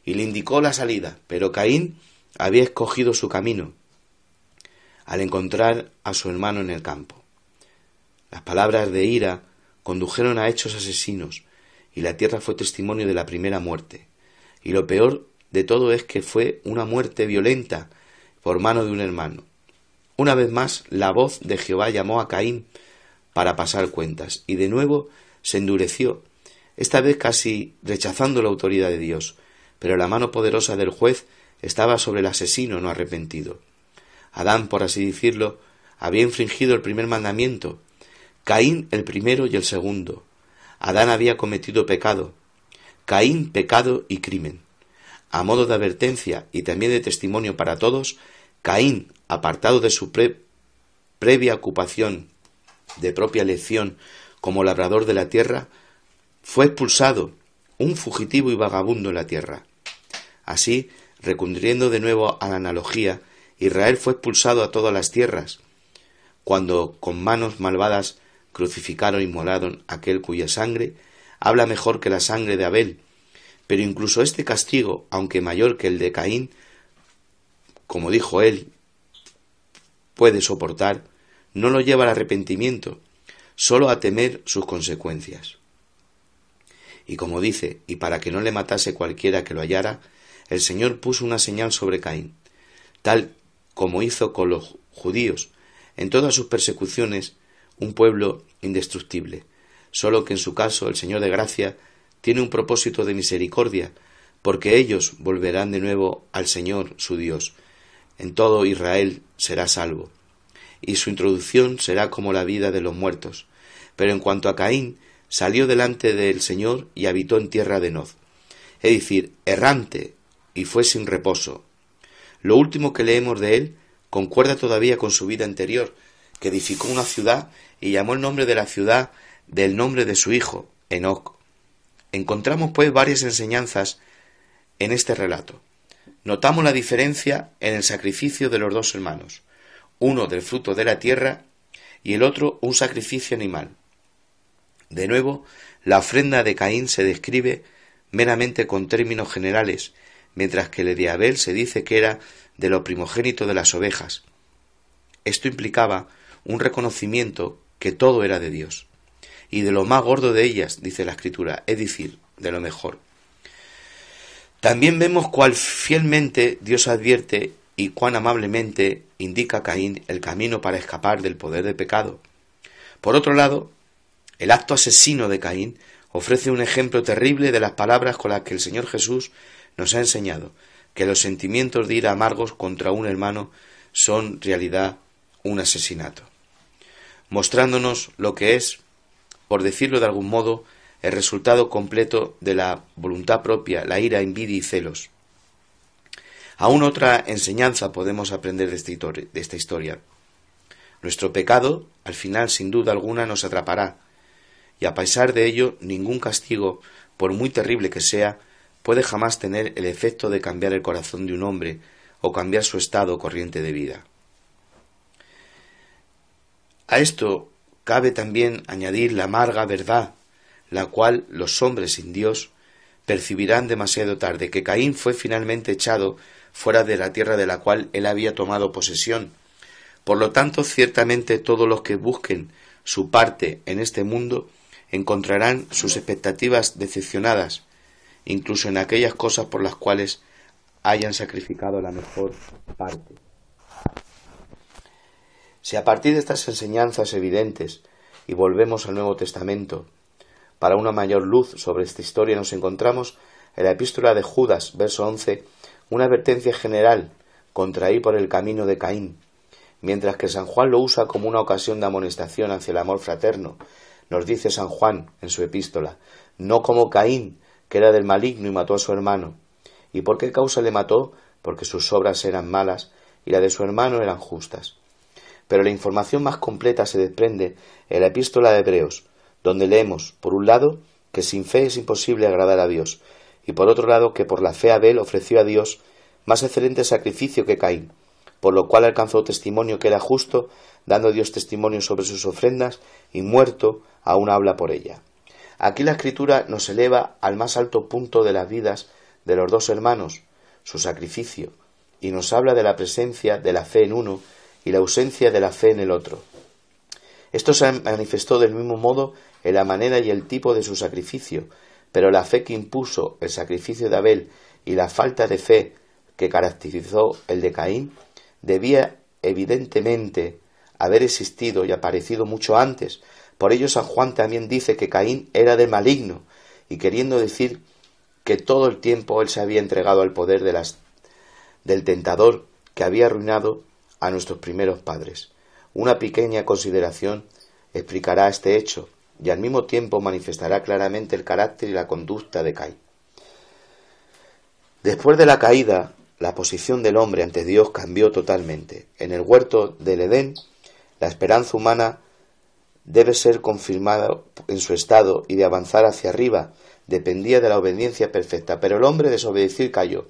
y le indicó la salida, pero Caín había escogido su camino al encontrar a su hermano en el campo. Las palabras de ira condujeron a hechos asesinos y la tierra fue testimonio de la primera muerte. Y lo peor de todo es que fue una muerte violenta por mano de un hermano. Una vez más, la voz de Jehová llamó a Caín para pasar cuentas, y de nuevo se endureció, esta vez casi rechazando la autoridad de Dios, pero la mano poderosa del juez estaba sobre el asesino no arrepentido. Adán, por así decirlo, había infringido el primer mandamiento, Caín el primero y el segundo. Adán había cometido pecado, Caín pecado y crimen. A modo de advertencia y también de testimonio para todos, Caín, apartado de su previa ocupación de propia elección como labrador de la tierra, fue expulsado, un fugitivo y vagabundo en la tierra. Así, recurriendo de nuevo a la analogía, Israel fue expulsado a todas las tierras, cuando con manos malvadas crucificaron y inmolaron aquel cuya sangre habla mejor que la sangre de Abel. Pero incluso este castigo, aunque mayor que el de Caín, como dijo él, puede soportar, no lo lleva al arrepentimiento, solo a temer sus consecuencias. Y como dice, y para que no le matase cualquiera que lo hallara, el Señor puso una señal sobre Caín, tal como hizo con los judíos, en todas sus persecuciones, un pueblo indestructible, solo que en su caso el Señor de gracia tiene un propósito de misericordia, porque ellos volverán de nuevo al Señor su Dios. En todo Israel será salvo, y su introducción será como la vida de los muertos. Pero en cuanto a Caín, salió delante del Señor y habitó en tierra de Nod, es decir, errante, y fue sin reposo. Lo último que leemos de él concuerda todavía con su vida anterior, que edificó una ciudad y llamó el nombre de la ciudad del nombre de su hijo, Enoc. Encontramos pues varias enseñanzas en este relato. Notamos la diferencia en el sacrificio de los dos hermanos, uno del fruto de la tierra y el otro un sacrificio animal. De nuevo, la ofrenda de Caín se describe meramente con términos generales, mientras que el de Abel se dice que era de lo primogénito de las ovejas. Esto implicaba un reconocimiento que todo era de Dios, y de lo más gordo de ellas, dice la Escritura, es decir, de lo mejor. También vemos cuál fielmente Dios advierte y cuán amablemente indica a Caín el camino para escapar del poder del pecado. Por otro lado, el acto asesino de Caín ofrece un ejemplo terrible de las palabras con las que el Señor Jesús nos ha enseñado, que los sentimientos de ira amargos contra un hermano son en realidad un asesinato, mostrándonos lo que es, por decirlo de algún modo, el resultado completo de la voluntad propia, la ira, envidia y celos. Aún otra enseñanza podemos aprender de esta historia. Nuestro pecado, al final, sin duda alguna, nos atrapará, y a pesar de ello, ningún castigo, por muy terrible que sea, puede jamás tener el efecto de cambiar el corazón de un hombre o cambiar su estado corriente de vida. A esto cabe también añadir la amarga verdad, la cual los hombres sin Dios percibirán demasiado tarde, que Caín fue finalmente echado fuera de la tierra de la cual él había tomado posesión. Por lo tanto, ciertamente todos los que busquen su parte en este mundo encontrarán sus expectativas decepcionadas, incluso en aquellas cosas por las cuales hayan sacrificado la mejor parte. Si a partir de estas enseñanzas evidentes, y volvemos al Nuevo Testamento, para una mayor luz sobre esta historia nos encontramos en la epístola de Judas, verso 11, una advertencia general contra ir por el camino de Caín, mientras que San Juan lo usa como una ocasión de amonestación hacia el amor fraterno. Nos dice San Juan en su epístola, no como Caín, que era del maligno y mató a su hermano. ¿Y por qué causa le mató? Porque sus obras eran malas y la de su hermano eran justas. Pero la información más completa se desprende en la epístola de Hebreos, donde leemos, por un lado, que sin fe es imposible agradar a Dios, y por otro lado, que por la fe Abel ofreció a Dios más excelente sacrificio que Caín, por lo cual alcanzó testimonio que era justo, dando Dios testimonio sobre sus ofrendas, y muerto aún habla por ella. Aquí la Escritura nos eleva al más alto punto de las vidas de los dos hermanos, su sacrificio, y nos habla de la presencia de la fe en uno y la ausencia de la fe en el otro. Esto se manifestó del mismo modo en la manera y el tipo de su sacrificio, pero la fe que impuso el sacrificio de Abel y la falta de fe que caracterizó el de Caín debía evidentemente haber existido y aparecido mucho antes. Por ello San Juan también dice que Caín era de maligno, y queriendo decir que todo el tiempo él se había entregado al poder del tentador que había arruinado a nuestros primeros padres. Una pequeña consideración explicará este hecho y al mismo tiempo manifestará claramente el carácter y la conducta de Caín. Después de la caída, la posición del hombre ante Dios cambió totalmente. En el huerto del Edén, la esperanza humana debe ser confirmada en su estado y de avanzar hacia arriba dependía de la obediencia perfecta, pero el hombre desobedeció y cayó.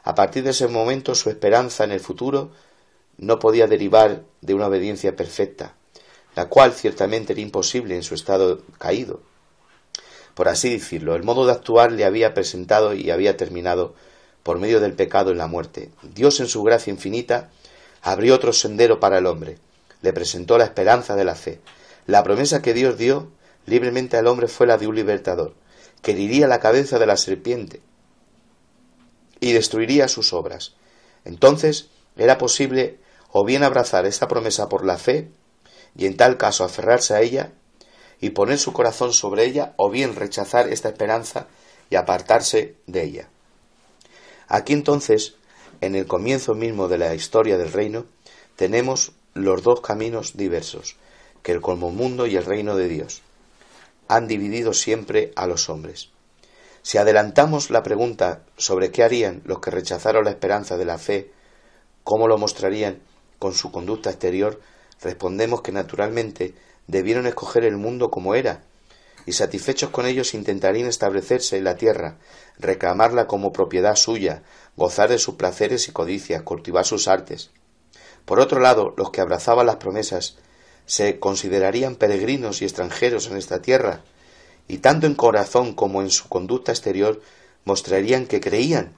A partir de ese momento su esperanza en el futuro no podía derivar de una obediencia perfecta, la cual ciertamente era imposible en su estado caído. Por así decirlo, el modo de actuar le había presentado y había terminado por medio del pecado en la muerte. Dios en su gracia infinita abrió otro sendero para el hombre, le presentó la esperanza de la fe. La promesa que Dios dio libremente al hombre fue la de un libertador, que heriría la cabeza de la serpiente y destruiría sus obras. Entonces era posible o bien abrazar esta promesa por la fe, y en tal caso aferrarse a ella y poner su corazón sobre ella, o bien rechazar esta esperanza y apartarse de ella. Aquí entonces, en el comienzo mismo de la historia del reino, tenemos los dos caminos diversos, que el común mundo y el reino de Dios han dividido siempre a los hombres. Si adelantamos la pregunta sobre qué harían los que rechazaron la esperanza de la fe, cómo lo mostrarían con su conducta exterior, respondemos que naturalmente debieron escoger el mundo como era, y satisfechos con ellos intentarían establecerse en la tierra, reclamarla como propiedad suya, gozar de sus placeres y codicias, cultivar sus artes. Por otro lado, los que abrazaban las promesas se considerarían peregrinos y extranjeros en esta tierra, y tanto en corazón como en su conducta exterior mostrarían que creían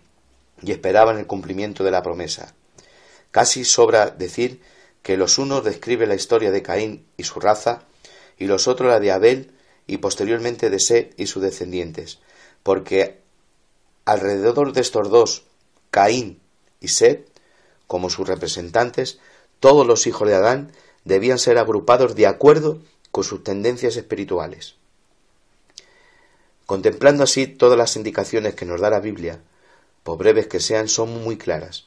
y esperaban el cumplimiento de la promesa. Casi sobra decir que los unos describen la historia de Caín y su raza, y los otros la de Abel y posteriormente de Set y sus descendientes, porque alrededor de estos dos, Caín y Set, como sus representantes, todos los hijos de Adán debían ser agrupados de acuerdo con sus tendencias espirituales. Contemplando así todas las indicaciones que nos da la Biblia, por breves que sean, son muy claras.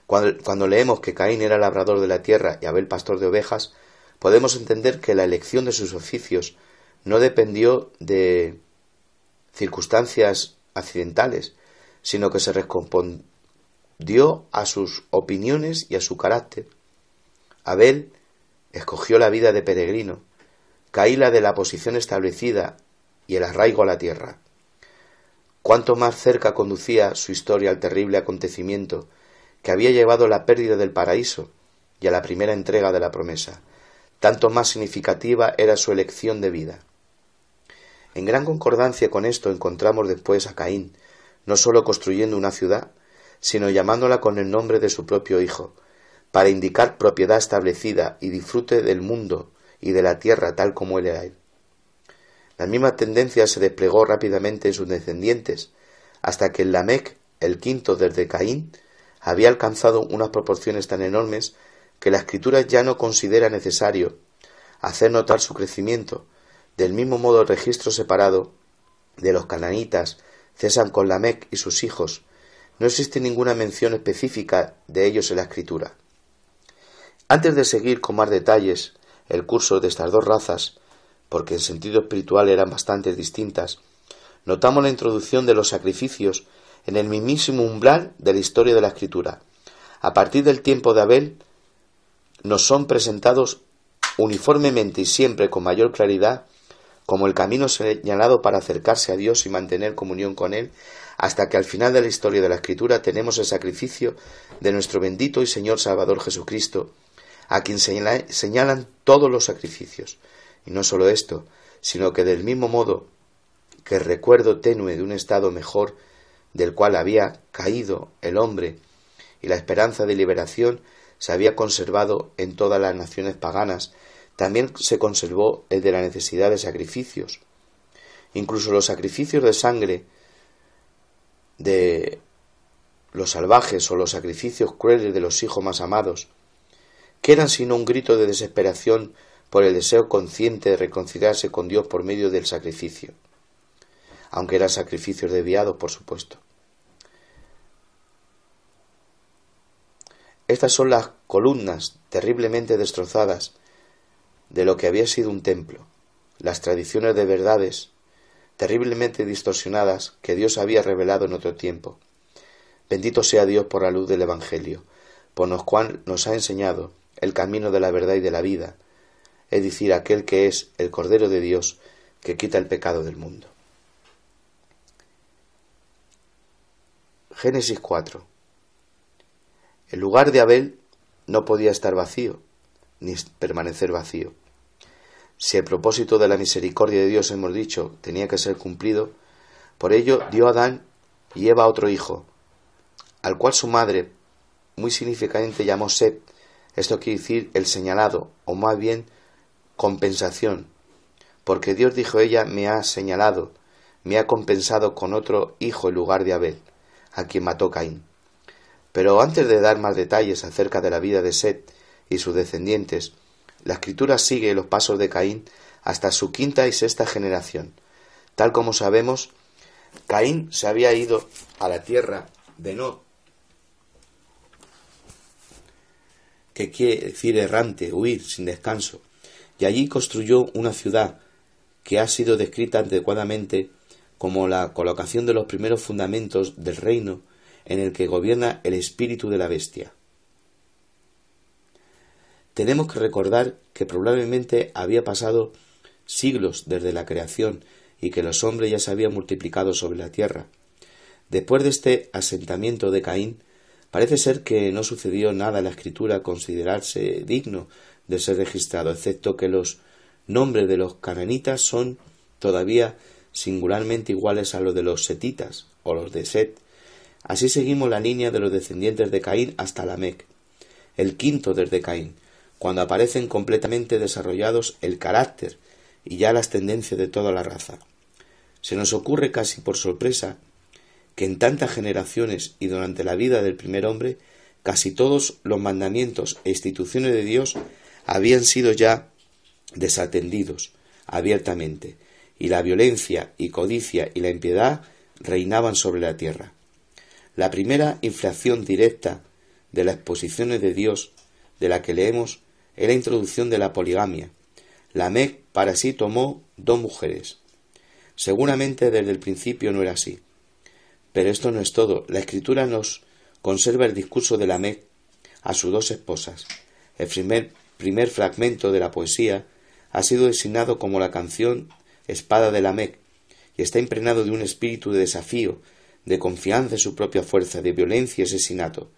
Cuando leemos que Caín era labrador de la tierra y Abel pastor de ovejas, podemos entender que la elección de sus oficios no dependió de circunstancias accidentales, sino que se respondió a sus opiniones y a su carácter. Abel escogió la vida de peregrino, Caín la de la posición establecida y el arraigo a la tierra. Cuánto más cerca conducía su historia al terrible acontecimiento que había llevado a la pérdida del paraíso y a la primera entrega de la promesa, tanto más significativa era su elección de vida. En gran concordancia con esto encontramos después a Caín, no sólo construyendo una ciudad, sino llamándola con el nombre de su propio hijo, para indicar propiedad establecida y disfrute del mundo y de la tierra tal como él era él. La misma tendencia se desplegó rápidamente en sus descendientes, hasta que Lamec, el quinto desde Caín, había alcanzado unas proporciones tan enormes que la Escritura ya no considera necesario hacer notar su crecimiento. Del mismo modo, el registro separado de los cananitas cesan con Lamec y sus hijos. No existe ninguna mención específica de ellos en la Escritura. Antes de seguir con más detalles el curso de estas dos razas, porque en sentido espiritual eran bastante distintas, notamos la introducción de los sacrificios en el mismísimo umbral de la historia de la Escritura. A partir del tiempo de Abel, nos son presentados uniformemente y siempre con mayor claridad como el camino señalado para acercarse a Dios y mantener comunión con Él, hasta que al final de la historia de la Escritura tenemos el sacrificio de nuestro bendito y Señor Salvador Jesucristo, a quien señalan todos los sacrificios. Y no solo esto, sino que del mismo modo que el recuerdo tenue de un estado mejor del cual había caído el hombre y la esperanza de liberación se había conservado en todas las naciones paganas, también se conservó el de la necesidad de sacrificios. Incluso los sacrificios de sangre de los salvajes o los sacrificios crueles de los hijos más amados, que eran sino un grito de desesperación por el deseo consciente de reconciliarse con Dios por medio del sacrificio, aunque eran sacrificios desviados, por supuesto. Estas son las columnas terriblemente destrozadas de lo que había sido un templo, las tradiciones de verdades terriblemente distorsionadas que Dios había revelado en otro tiempo. Bendito sea Dios por la luz del Evangelio, por lo cual nos ha enseñado el camino de la verdad y de la vida, es decir, aquel que es el Cordero de Dios que quita el pecado del mundo. Génesis 4. El lugar de Abel no podía estar vacío, ni permanecer vacío. Si el propósito de la misericordia de Dios, hemos dicho, tenía que ser cumplido, por ello dio a Adán y Eva otro hijo, al cual su madre muy significativamente llamó Set. Esto quiere decir el señalado, o más bien compensación, porque Dios, dijo ella, me ha señalado, me ha compensado con otro hijo en lugar de Abel, a quien mató Caín. Pero antes de dar más detalles acerca de la vida de Set y sus descendientes, la Escritura sigue los pasos de Caín hasta su quinta y sexta generación. Tal como sabemos, Caín se había ido a la tierra de Nod, que quiere decir errante, huir, sin descanso, y allí construyó una ciudad que ha sido descrita adecuadamente como la colocación de los primeros fundamentos del reino en el que gobierna el espíritu de la bestia. Tenemos que recordar que probablemente había pasado siglos desde la creación y que los hombres ya se habían multiplicado sobre la tierra. Después de este asentamiento de Caín, Parece ser que no sucedió nada en la escritura a considerarse digno de ser registrado, excepto que los nombres de los cananitas son todavía singularmente iguales a los de los setitas o los de Set. Así seguimos la línea de los descendientes de Caín hasta Lamec, el quinto desde Caín, cuando aparecen completamente desarrollados el carácter y ya las tendencias de toda la raza. Se nos ocurre casi por sorpresa que en tantas generaciones y durante la vida del primer hombre, casi todos los mandamientos e instituciones de Dios habían sido ya desatendidos abiertamente, y la violencia y codicia y la impiedad reinaban sobre la tierra. La primera infracción directa de las exposiciones de Dios de la que leemos es la introducción de la poligamia. Lamec para sí tomó 2 mujeres. Seguramente desde el principio no era así. Pero esto no es todo. La Escritura nos conserva el discurso de Lamec a sus 2 esposas. El primer fragmento de la poesía ha sido designado como la canción Espada de Lamec y está impregnado de un espíritu de desafío, de confianza en su propia fuerza, de violencia y asesinato.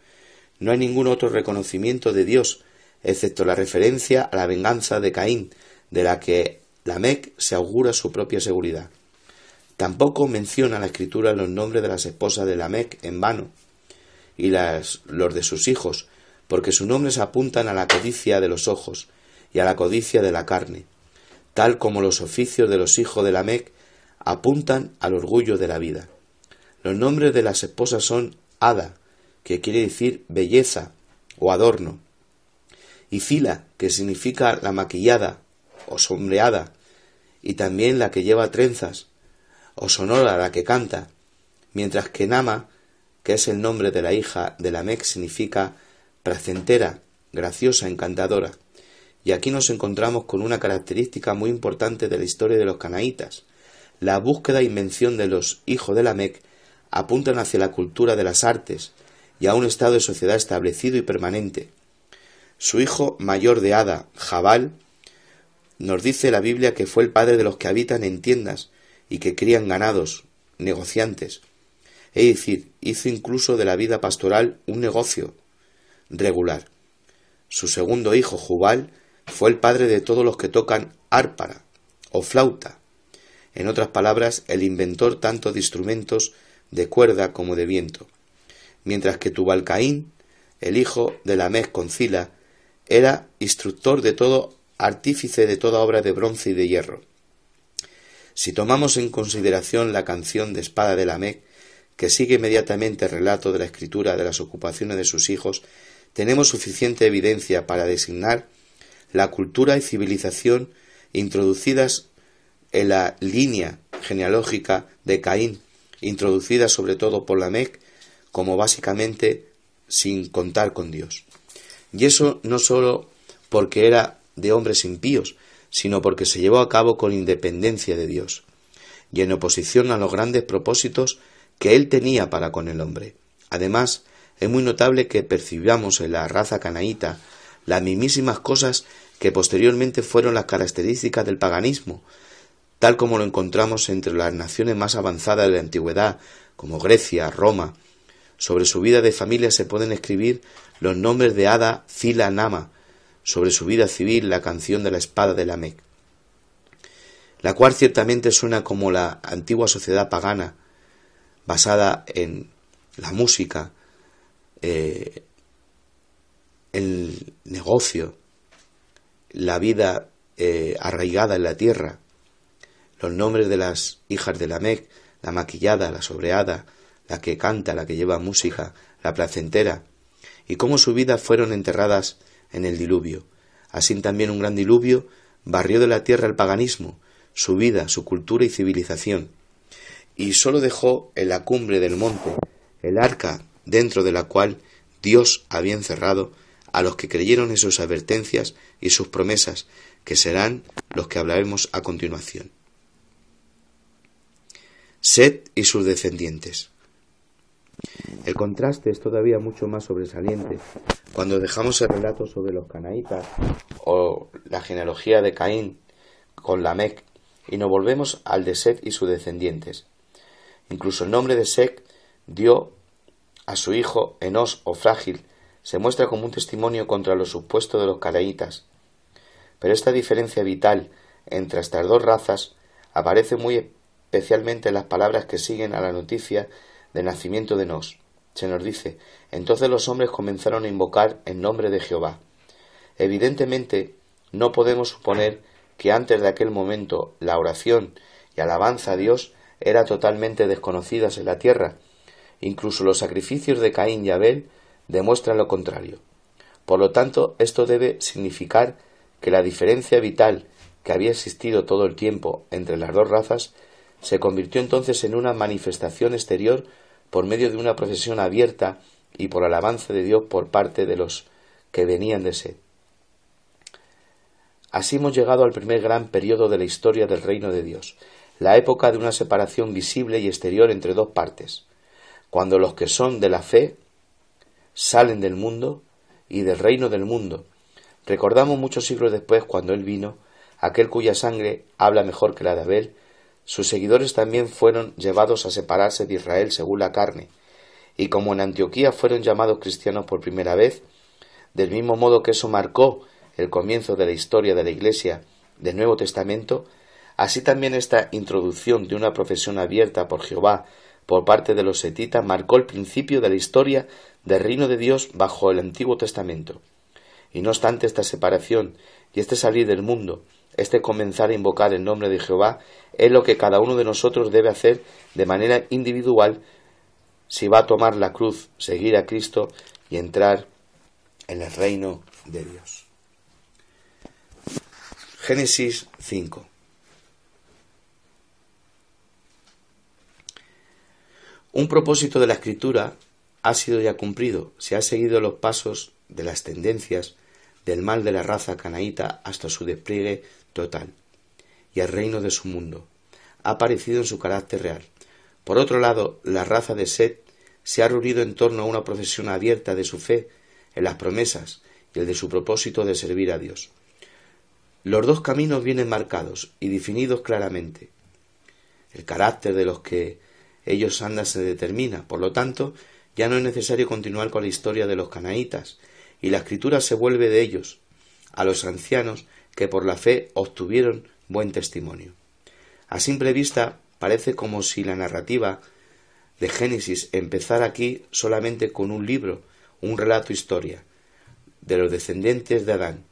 No hay ningún otro reconocimiento de Dios, excepto la referencia a la venganza de Caín, de la que Lamec se augura su propia seguridad. Tampoco menciona la Escritura los nombres de las esposas de Lamec en vano, y los de sus hijos, porque sus nombres apuntan a la codicia de los ojos y a la codicia de la carne, tal como los oficios de los hijos de Lamec apuntan al orgullo de la vida. Los nombres de las esposas son Ada, que quiere decir belleza o adorno, y Fila, que significa la maquillada o sombreada, y también la que lleva trenzas, o Sonora, la que canta, mientras que Nama, que es el nombre de la hija de Lamec, significa placentera, graciosa, encantadora. Y aquí nos encontramos con una característica muy importante de la historia de los canaítas. La búsqueda e invención de los hijos de Lamec apuntan hacia la cultura de las artes y a un estado de sociedad establecido y permanente. Su hijo mayor de Ada, Jabal, nos dice la Biblia que fue el padre de los que habitan en tiendas y que crían ganados, negociantes. Es decir, hizo incluso de la vida pastoral un negocio regular. Su segundo hijo, Jubal, fue el padre de todos los que tocan árpara o flauta. En otras palabras, el inventor tanto de instrumentos de cuerda como de viento. Mientras que Tubal-Caín, el hijo de Lamec con Zila, era instructor de todo, artífice de toda obra de bronce y de hierro. Si tomamos en consideración la canción de Espada de Lamec, que sigue inmediatamente el relato de la escritura de las ocupaciones de sus hijos, tenemos suficiente evidencia para designar la cultura y civilización introducidas en la línea genealógica de Caín, introducidas sobre todo por Lamec, como básicamente sin contar con Dios. Y eso no sólo porque era de hombres impíos, sino porque se llevó a cabo con independencia de Dios, y en oposición a los grandes propósitos que él tenía para con el hombre. Además, es muy notable que percibamos en la raza canaíta las mismísimas cosas que posteriormente fueron las características del paganismo, tal como lo encontramos entre las naciones más avanzadas de la antigüedad, como Grecia, Roma. Sobre su vida de familia se pueden escribir los nombres de Ada, Zila, Nama. Sobre su vida civil, la canción de la espada de Lamec, la cual ciertamente suena como la antigua sociedad pagana, basada en la música, el negocio, la vida arraigada en la tierra. Los nombres de las hijas de Lamec, la maquillada, la sobreada, la que canta, la que lleva música, la placentera, y cómo su vida fueron enterradas en el diluvio. Así también un gran diluvio barrió de la tierra el paganismo, su vida, su cultura y civilización, y sólo dejó en la cumbre del monte el arca dentro de la cual Dios había encerrado a los que creyeron en sus advertencias y sus promesas, que serán los que hablaremos a continuación. Set y sus descendientes. El contraste es todavía mucho más sobresaliente cuando dejamos el relato sobre los canaítas o la genealogía de Caín con Lamec y nos volvemos al de Set y sus descendientes. Incluso el nombre de Set dio a su hijo Enos o Frágil se muestra como un testimonio contra lo supuesto de los canaítas. Pero esta diferencia vital entre estas dos razas aparece muy especialmente en las palabras que siguen a la noticia del nacimiento de Enos. Se nos dice: entonces los hombres comenzaron a invocar en nombre de Jehová. Evidentemente, no podemos suponer que antes de aquel momento la oración y alabanza a Dios eran totalmente desconocidas en la tierra. Incluso los sacrificios de Caín y Abel demuestran lo contrario. Por lo tanto, esto debe significar que la diferencia vital que había existido todo el tiempo entre las dos razas se convirtió entonces en una manifestación exterior por medio de una procesión abierta y por alabanza de Dios por parte de los que venían de Set. Así hemos llegado al primer gran periodo de la historia del reino de Dios, la época de una separación visible y exterior entre dos partes, cuando los que son de la fe salen del mundo y del reino del mundo. Recordamos muchos siglos después, cuando Él vino, aquel cuya sangre habla mejor que la de Abel, sus seguidores también fueron llevados a separarse de Israel según la carne, y como en Antioquía fueron llamados cristianos por primera vez, del mismo modo que eso marcó el comienzo de la historia de la Iglesia del Nuevo Testamento, así también esta introducción de una profesión abierta por Jehová por parte de los setitas marcó el principio de la historia del reino de Dios bajo el Antiguo Testamento. Y no obstante, esta separación y este salir del mundo, este comenzar a invocar el nombre de Jehová, es lo que cada uno de nosotros debe hacer de manera individual si va a tomar la cruz, seguir a Cristo y entrar en el reino de Dios. Génesis 5. Un propósito de la Escritura ha sido ya cumplido. Se ha seguido los pasos de las tendencias del mal de la raza canaíta hasta su despliegue total, y el reino de su mundo ha aparecido en su carácter real. Por otro lado, la raza de Set se ha reunido en torno a una profesión abierta de su fe en las promesas y el de su propósito de servir a Dios. Los dos caminos vienen marcados y definidos claramente. El carácter de los que ellos andan se determina, por lo tanto, ya no es necesario continuar con la historia de los canaítas, y la Escritura se vuelve de ellos, a los ancianos que por la fe obtuvieron buen testimonio. A simple vista parece como si la narrativa de Génesis empezara aquí solamente con un libro, un relato historia, de los descendientes de Adán,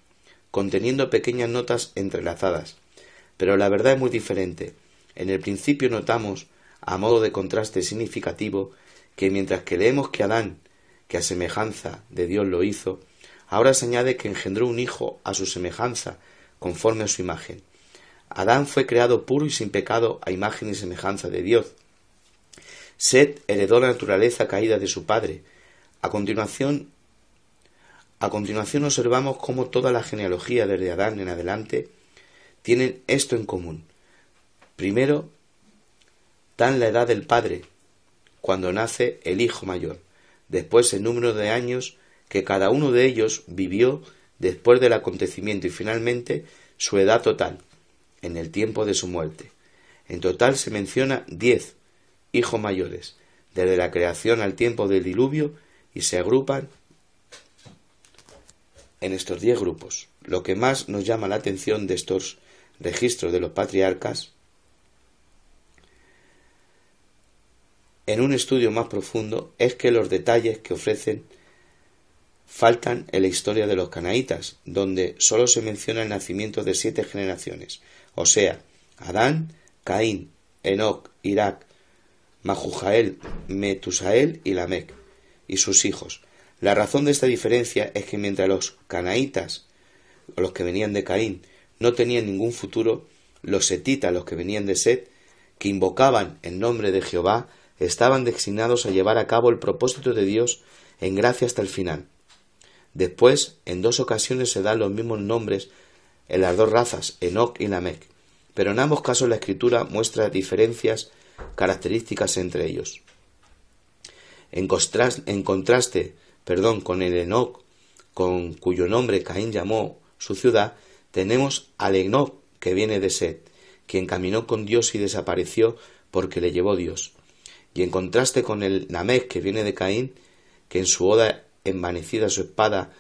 conteniendo pequeñas notas entrelazadas, pero la verdad es muy diferente. En el principio notamos, a modo de contraste significativo, que mientras que leemos que Adán, que a semejanza de Dios lo hizo, ahora se añade que engendró un hijo a su semejanza, conforme a su imagen. Adán fue creado puro y sin pecado a imagen y semejanza de Dios. Set heredó la naturaleza caída de su padre. A continuación observamos cómo toda la genealogía desde Adán en adelante tienen esto en común. Primero, dan la edad del padre, cuando nace el hijo mayor. Después, el número de años que cada uno de ellos vivió después del acontecimiento y finalmente su edad total, en el tiempo de su muerte. En total se menciona 10 hijos mayores, desde la creación al tiempo del diluvio, y se agrupan en estos 10 grupos. Lo que más nos llama la atención de estos registros de los patriarcas, en un estudio más profundo, es que los detalles que ofrecen faltan en la historia de los canaítas, donde sólo se menciona el nacimiento de 7 generaciones, o sea, Adán, Caín, Enoc, Irak, Majujael, Metusael y Lamec, y sus hijos. La razón de esta diferencia es que mientras los canaítas, o los que venían de Caín, no tenían ningún futuro, los setitas, los que venían de Set, que invocaban el nombre de Jehová, estaban destinados a llevar a cabo el propósito de Dios en gracia hasta el final. Después, en 2 ocasiones se dan los mismos nombres en las dos razas, Enoc y Lamec, pero en ambos casos la Escritura muestra diferencias características entre ellos. En contraste con el Enoc, con cuyo nombre Caín llamó su ciudad, tenemos al Enoc, que viene de Set, quien caminó con Dios y desapareció porque le llevó Dios. Y en contraste con el Lamec, que viene de Caín, que en su oda envanecida su espada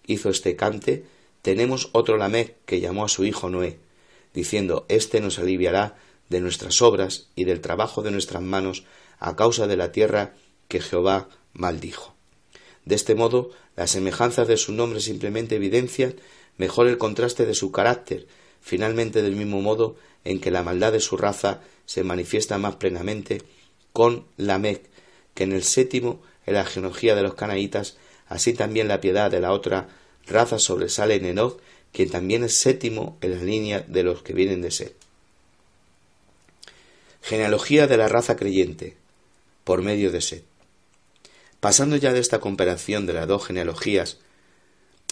hizo este cante, tenemos otro Lamec que llamó a su hijo Noé, diciendo: Este nos aliviará de nuestras obras y del trabajo de nuestras manos a causa de la tierra que Jehová maldijo. De este modo, las semejanzas de su nombre simplemente evidencian mejor el contraste de su carácter, finalmente del mismo modo en que la maldad de su raza se manifiesta más plenamente con Lamec, que en el sétimo, en la genealogía de los canaítas, así también la piedad de la otra raza sobresale en Enoc, quien también es sétimo en la línea de los que vienen de Set. Genealogía de la raza creyente, por medio de Set. Pasando ya de esta comparación de las dos genealogías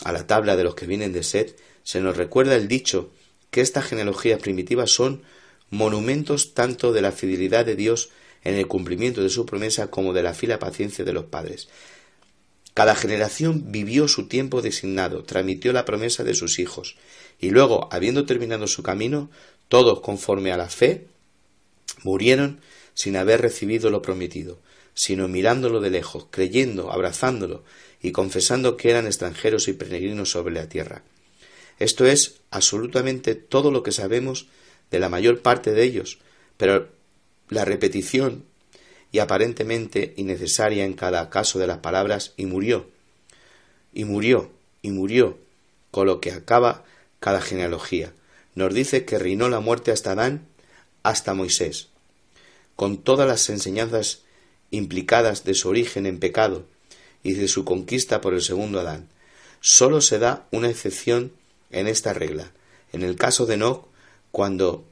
a la tabla de los que vienen de Set, se nos recuerda el dicho que estas genealogías primitivas son monumentos tanto de la fidelidad de Dios en el cumplimiento de su promesa como de la fila paciencia de los padres. Cada generación vivió su tiempo designado, transmitió la promesa de sus hijos, y luego, habiendo terminado su camino, todos conforme a la fe, murieron sin haber recibido lo prometido, sino mirándolo de lejos, creyendo, abrazándolo y confesando que eran extranjeros y peregrinos sobre la tierra. Esto es absolutamente todo lo que sabemos de la mayor parte de ellos, pero la repetición y aparentemente innecesaria en cada caso de las palabras y murió, con lo que acaba cada genealogía. Nos dice que reinó la muerte hasta Adán, hasta Moisés, con todas las enseñanzas implicadas de su origen en pecado y de su conquista por el segundo Adán. Sólo se da una excepción en esta regla. En el caso de Enoc, cuando,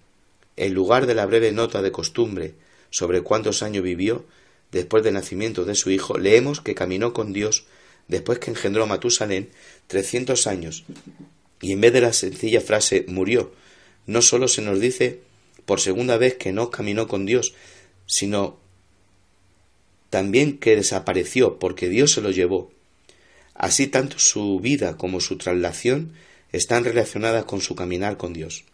en lugar de la breve nota de costumbre sobre cuántos años vivió después del nacimiento de su hijo, leemos que caminó con Dios después que engendró a Matusalén 300 años, y en vez de la sencilla frase murió, no sólo se nos dice por segunda vez que Enoc caminó con Dios, sino también que desapareció porque Dios se lo llevó. Así tanto su vida como su traslación están relacionadas con su caminar con Dios.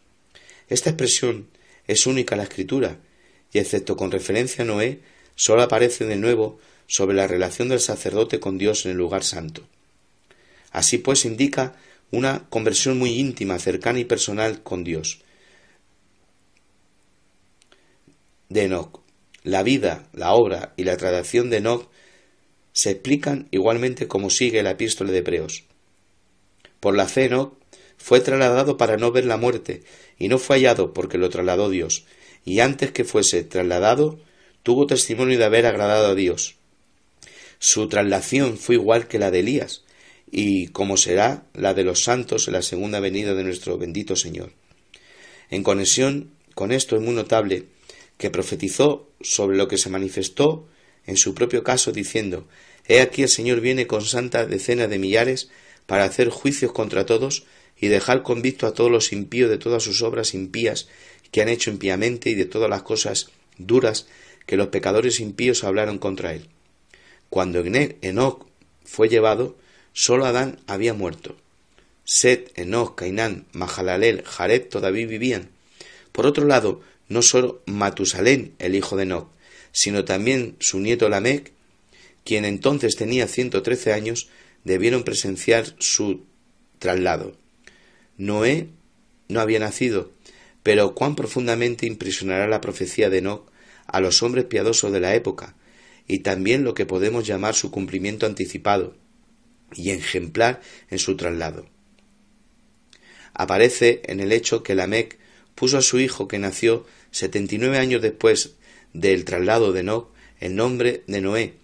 Esta expresión es única en la Escritura, y excepto con referencia a Noé, sólo aparece de nuevo sobre la relación del sacerdote con Dios en el lugar santo. Así pues indica una conversión muy íntima, cercana y personal con Dios. De Enoc. La vida, la obra y la tradición de Enoc se explican igualmente como sigue la epístola de Hebreos. Por la fe Enoc fue trasladado para no ver la muerte, y no fue hallado porque lo trasladó Dios, y antes que fuese trasladado, tuvo testimonio de haber agradado a Dios. Su traslación fue igual que la de Elías, y como será la de los santos en la segunda venida de nuestro bendito Señor. En conexión con esto es muy notable que profetizó sobre lo que se manifestó en su propio caso, diciendo: He aquí el Señor viene con santas decenas de millares para hacer juicios contra todos y dejar convicto a todos los impíos de todas sus obras impías que han hecho impíamente y de todas las cosas duras que los pecadores impíos hablaron contra él. Cuando Enoc fue llevado, sólo Adán había muerto. Set, Enoc, Cainán, Mahalalel, Jared todavía vivían. Por otro lado, no sólo Matusalén, el hijo de Enoc, sino también su nieto Lamec, quien entonces tenía 113 años, debieron presenciar su traslado. Noé no había nacido, pero cuán profundamente impresionará la profecía de Enoc a los hombres piadosos de la época, y también lo que podemos llamar su cumplimiento anticipado y ejemplar en su traslado. Aparece en el hecho que Lamec puso a su hijo que nació 79 años después del traslado de Enoc el nombre de Noé,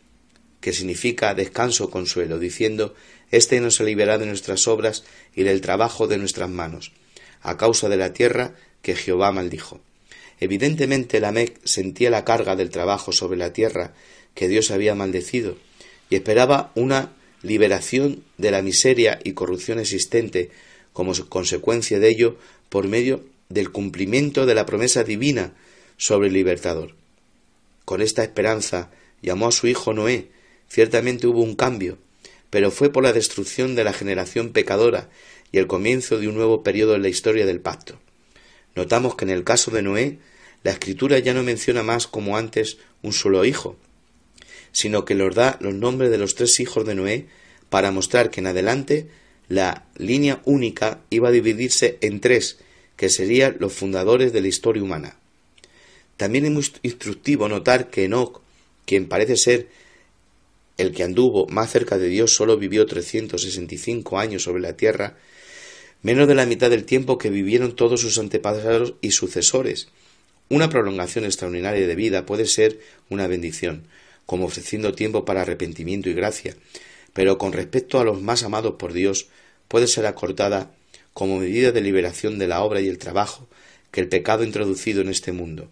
que significa descanso, consuelo, diciendo: Este nos aliviará de nuestras obras y del trabajo de nuestras manos, a causa de la tierra que Jehová maldijo. Evidentemente Lamec sentía la carga del trabajo sobre la tierra que Dios había maldecido y esperaba una liberación de la miseria y corrupción existente como consecuencia de ello por medio del cumplimiento de la promesa divina sobre el libertador. Con esta esperanza llamó a su hijo Noé. Ciertamente hubo un cambio, pero fue por la destrucción de la generación pecadora y el comienzo de un nuevo periodo en la historia del pacto. Notamos que en el caso de Noé, la Escritura ya no menciona más como antes un solo hijo, sino que nos da los nombres de los 3 hijos de Noé para mostrar que en adelante la línea única iba a dividirse en 3, que serían los fundadores de la historia humana. También es muy instructivo notar que Enoc, quien parece ser el que anduvo más cerca de Dios, solo vivió 365 años sobre la tierra, menos de la mitad del tiempo que vivieron todos sus antepasados y sucesores. Una prolongación extraordinaria de vida puede ser una bendición, como ofreciendo tiempo para arrepentimiento y gracia, pero con respecto a los más amados por Dios, puede ser acortada como medida de liberación de la obra y el trabajo que el pecado ha introducido en este mundo.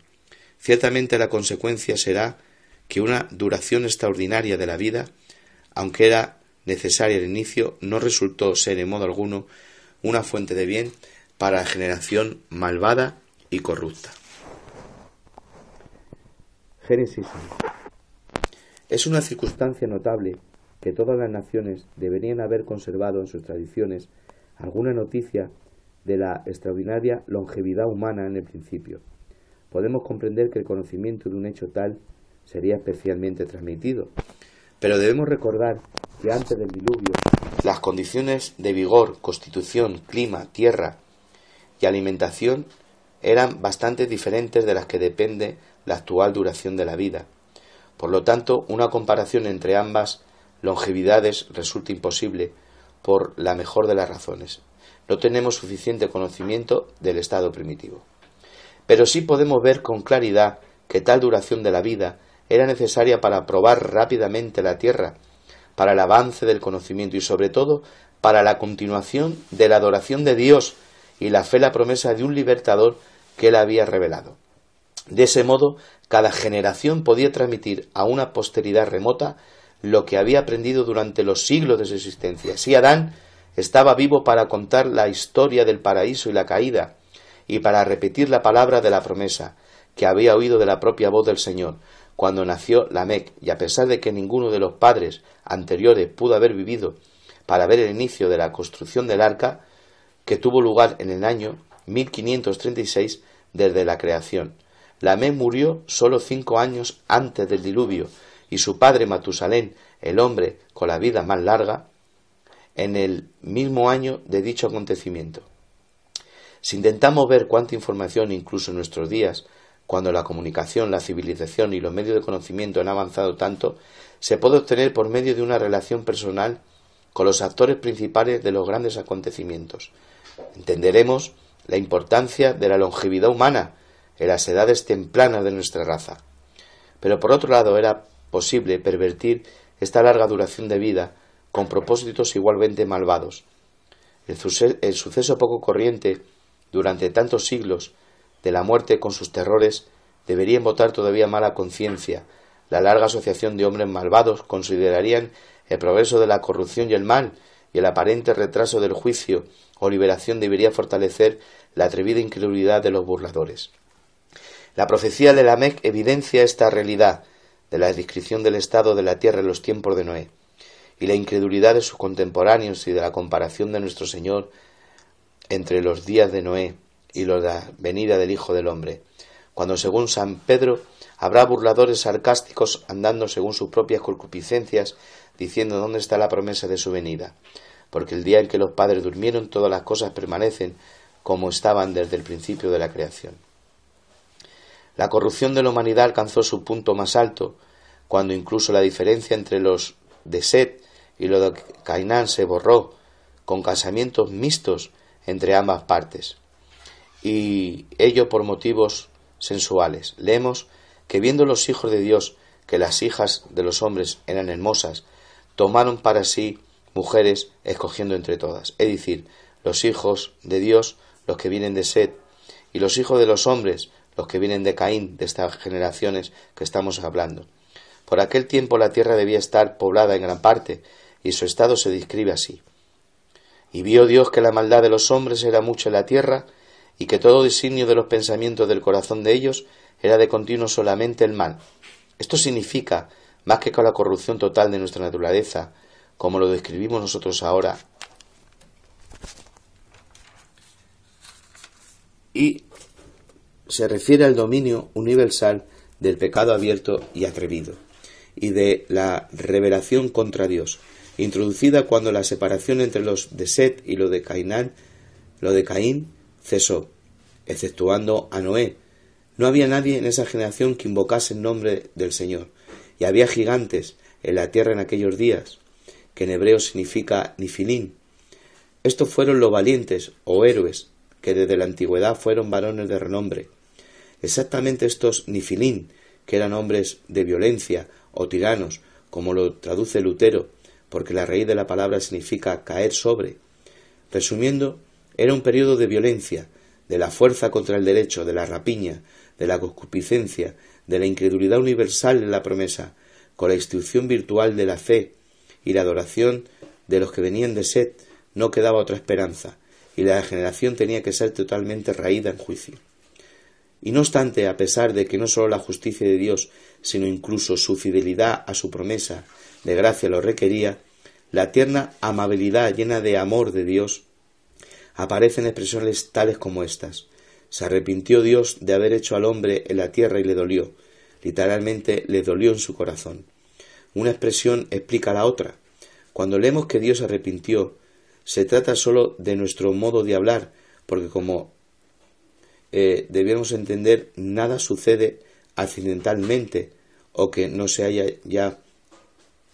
Ciertamente la consecuencia será que una duración extraordinaria de la vida, aunque era necesaria al inicio, no resultó ser en modo alguno una fuente de bien para la generación malvada y corrupta. Génesis 5. Es una circunstancia notable que todas las naciones deberían haber conservado en sus tradiciones alguna noticia de la extraordinaria longevidad humana en el principio. Podemos comprender que el conocimiento de un hecho tal sería especialmente transmitido, pero debemos recordar que antes del diluvio las condiciones de vigor, constitución, clima, tierra y alimentación eran bastante diferentes de las que depende la actual duración de la vida. Por lo tanto, una comparación entre ambas longevidades resulta imposible por la mejor de las razones. No tenemos suficiente conocimiento del estado primitivo. Pero sí podemos ver con claridad que tal duración de la vida era necesaria para probar rápidamente la tierra, para el avance del conocimiento y sobre todo para la continuación de la adoración de Dios y la fe en la promesa de un libertador que él había revelado. De ese modo, cada generación podía transmitir a una posteridad remota lo que había aprendido durante los siglos de su existencia. Así Adán estaba vivo para contar la historia del paraíso y la caída, y para repetir la palabra de la promesa que había oído de la propia voz del Señor cuando nació Lamec, y a pesar de que ninguno de los padres anteriores pudo haber vivido para ver el inicio de la construcción del arca, que tuvo lugar en el año 1536 desde la creación. Lamec murió solo 5 años antes del diluvio, y su padre Matusalén, el hombre con la vida más larga, en el mismo año de dicho acontecimiento. Si intentamos ver cuánta información, incluso en nuestros días, cuando la comunicación, la civilización y los medios de conocimiento han avanzado tanto, se puede obtener por medio de una relación personal con los actores principales de los grandes acontecimientos. Entenderemos la importancia de la longevidad humana en las edades tempranas de nuestra raza. Pero por otro lado era posible pervertir esta larga duración de vida con propósitos igualmente malvados. El suceso poco corriente durante tantos siglos de la muerte con sus terrores debería embotar todavía mala conciencia. La larga asociación de hombres malvados considerarían el progreso de la corrupción y el mal, y el aparente retraso del juicio o liberación debería fortalecer la atrevida incredulidad de los burladores. La profecía de Lamec evidencia esta realidad de la descripción del estado de la tierra en los tiempos de Noé, y la incredulidad de sus contemporáneos y de la comparación de nuestro Señor entre los días de Noé y la venida del Hijo del Hombre, cuando según San Pedro habrá burladores sarcásticos andando según sus propias concupiscencias, diciendo dónde está la promesa de su venida, porque el día en que los padres durmieron todas las cosas permanecen como estaban desde el principio de la creación. La corrupción de la humanidad alcanzó su punto más alto, cuando incluso la diferencia entre los de Set y los de Cainán se borró, con casamientos mixtos entre ambas partes, y ello por motivos sensuales. Leemos que viendo los hijos de Dios que las hijas de los hombres eran hermosas, tomaron para sí mujeres escogiendo entre todas, es decir, los hijos de Dios, los que vienen de Set, y los hijos de los hombres, los que vienen de Caín, de estas generaciones que estamos hablando. Por aquel tiempo la tierra debía estar poblada en gran parte, y su estado se describe así. Y vio Dios que la maldad de los hombres era mucha en la tierra, y que todo designio de los pensamientos del corazón de ellos era de continuo solamente el mal. Esto significa, más que con la corrupción total de nuestra naturaleza, como lo describimos nosotros ahora, y se refiere al dominio universal del pecado abierto y atrevido. y de la rebelación contra Dios, introducida cuando la separación entre los de Set y lo de Caín cesó, exceptuando a Noé. No había nadie en esa generación que invocase el nombre del Señor, y había gigantes en la tierra en aquellos días, que en hebreo significa Nifilín. Estos fueron los valientes o héroes que desde la antigüedad fueron varones de renombre. Exactamente estos Nifilín, que eran hombres de violencia o tiranos, como lo traduce Lutero, porque la raíz de la palabra significa caer sobre. Resumiendo, era un periodo de violencia, de la fuerza contra el derecho, de la rapiña, de la concupiscencia, de la incredulidad universal de la promesa, con la instrucción virtual de la fe y la adoración de los que venían de Set. No quedaba otra esperanza, y la generación tenía que ser totalmente raída en juicio. Y no obstante, a pesar de que no sólo la justicia de Dios, sino incluso su fidelidad a su promesa de gracia lo requería, la tierna amabilidad llena de amor de Dios aparece en expresiones tales como estas. Se arrepintió Dios de haber hecho al hombre en la tierra y le dolió. Literalmente le dolió en su corazón. Una expresión explica la otra. Cuando leemos que Dios se arrepintió, se trata sólo de nuestro modo de hablar, porque como debemos entender, nada sucede accidentalmente o que no se haya ya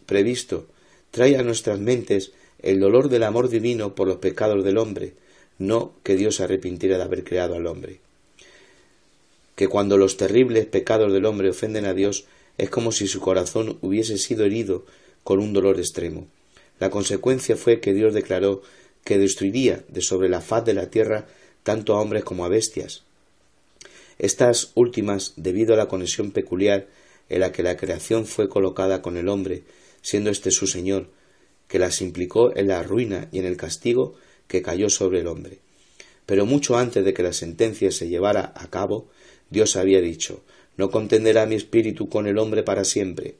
previsto. Trae a nuestras mentes el dolor del amor divino por los pecados del hombre, no que Dios se arrepintiera de haber creado al hombre. Que cuando los terribles pecados del hombre ofenden a Dios, es como si su corazón hubiese sido herido con un dolor extremo. La consecuencia fue que Dios declaró que destruiría de sobre la faz de la tierra tanto a hombres como a bestias. Estas últimas, debido a la conexión peculiar en la que la creación fue colocada con el hombre, siendo éste su Señor, que las implicó en la ruina y en el castigo que cayó sobre el hombre. Pero mucho antes de que la sentencia se llevara a cabo, Dios había dicho: no contenderá mi espíritu con el hombre para siempre.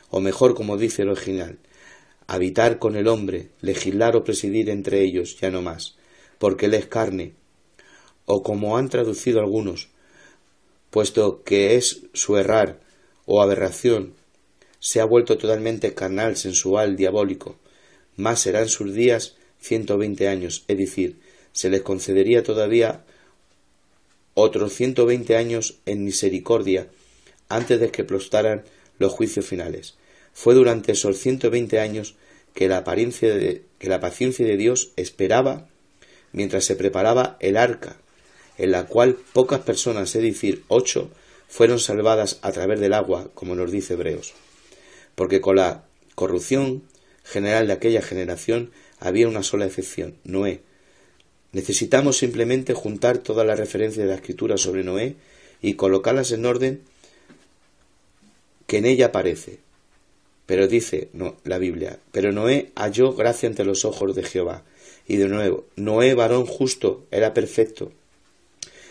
O mejor, como dice el original, habitar con el hombre, legislar o presidir entre ellos, ya no más, porque él es carne. O como han traducido algunos, puesto que es su errar o aberración, se ha vuelto totalmente carnal, sensual, diabólico. Más serán sus días 120 años, es decir, se les concedería todavía otros 120 años en misericordia antes de que explotaran los juicios finales. Fue durante esos 120 años que la paciencia de Dios esperaba mientras se preparaba el arca, en la cual pocas personas, es decir, 8, fueron salvadas a través del agua, como nos dice Hebreos. Porque con la corrupción general de aquella generación había una sola excepción: Noé. Necesitamos simplemente juntar todas las referencias de la Escritura sobre Noé y colocarlas en orden que en ella aparece. Pero dice la Biblia: pero Noé halló gracia ante los ojos de Jehová. Y de nuevo, Noé, varón justo, era perfecto,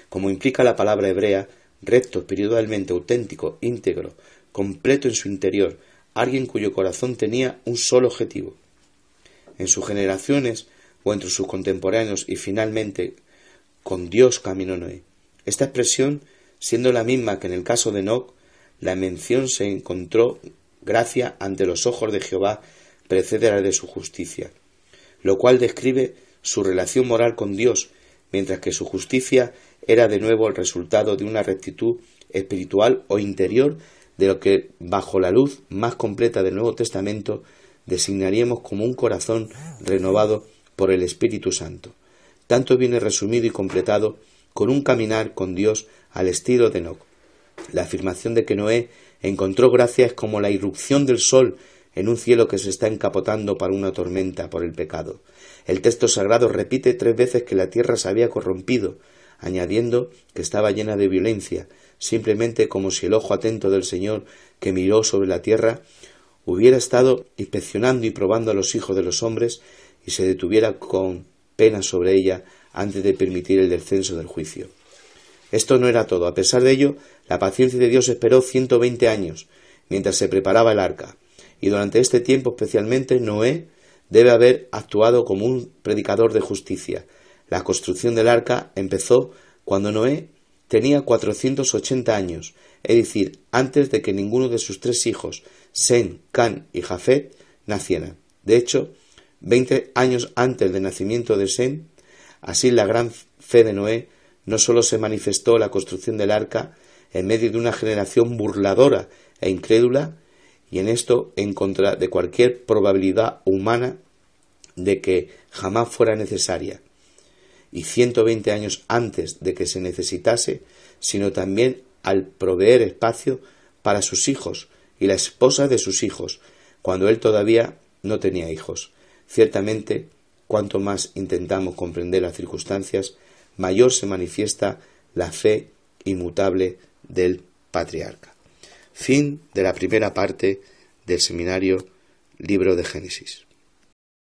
como implica la palabra hebrea, recto, espiritualmente auténtico, íntegro, completo en su interior, alguien cuyo corazón tenía un solo objetivo. En sus generaciones o entre sus contemporáneos y finalmente con Dios caminó Noé. Esta expresión, siendo la misma que en el caso de Enoc, la mención se encontró gracia ante los ojos de Jehová precede a la de su justicia, lo cual describe su relación moral con Dios, mientras que su justicia era de nuevo el resultado de una rectitud espiritual o interior de lo que, bajo la luz más completa del Nuevo Testamento, designaríamos como un corazón renovado por el Espíritu Santo. Tanto viene resumido y completado con un caminar con Dios al estilo de Enoc. La afirmación de que Noé encontró gracia es como la irrupción del sol en un cielo que se está encapotando para una tormenta por el pecado. El texto sagrado repite 3 veces que la tierra se había corrompido, añadiendo que estaba llena de violencia, simplemente como si el ojo atento del Señor que miró sobre la tierra hubiera estado inspeccionando y probando a los hijos de los hombres y se detuviera con pena sobre ella antes de permitir el descenso del juicio. Esto no era todo. A pesar de ello, la paciencia de Dios esperó 120 años mientras se preparaba el arca, y durante este tiempo especialmente Noé debe haber actuado como un predicador de justicia. La construcción del arca empezó cuando Noé tenía 480 años, es decir, antes de que ninguno de sus 3 hijos, Sem, Cam y Jafet, nacieran. De hecho, 20 años antes del nacimiento de Sem, así la gran fe de Noé, no sólo se manifestó la construcción del arca en medio de una generación burladora e incrédula, y en esto en contra de cualquier probabilidad humana de que jamás fuera necesaria, y 120 años antes de que se necesitase, sino también al proveer espacio para sus hijos y la esposa de sus hijos, cuando él todavía no tenía hijos. Ciertamente, cuanto más intentamos comprender las circunstancias, mayor se manifiesta la fe inmutable del patriarca. Fin de la primera parte del seminario Libro de Génesis.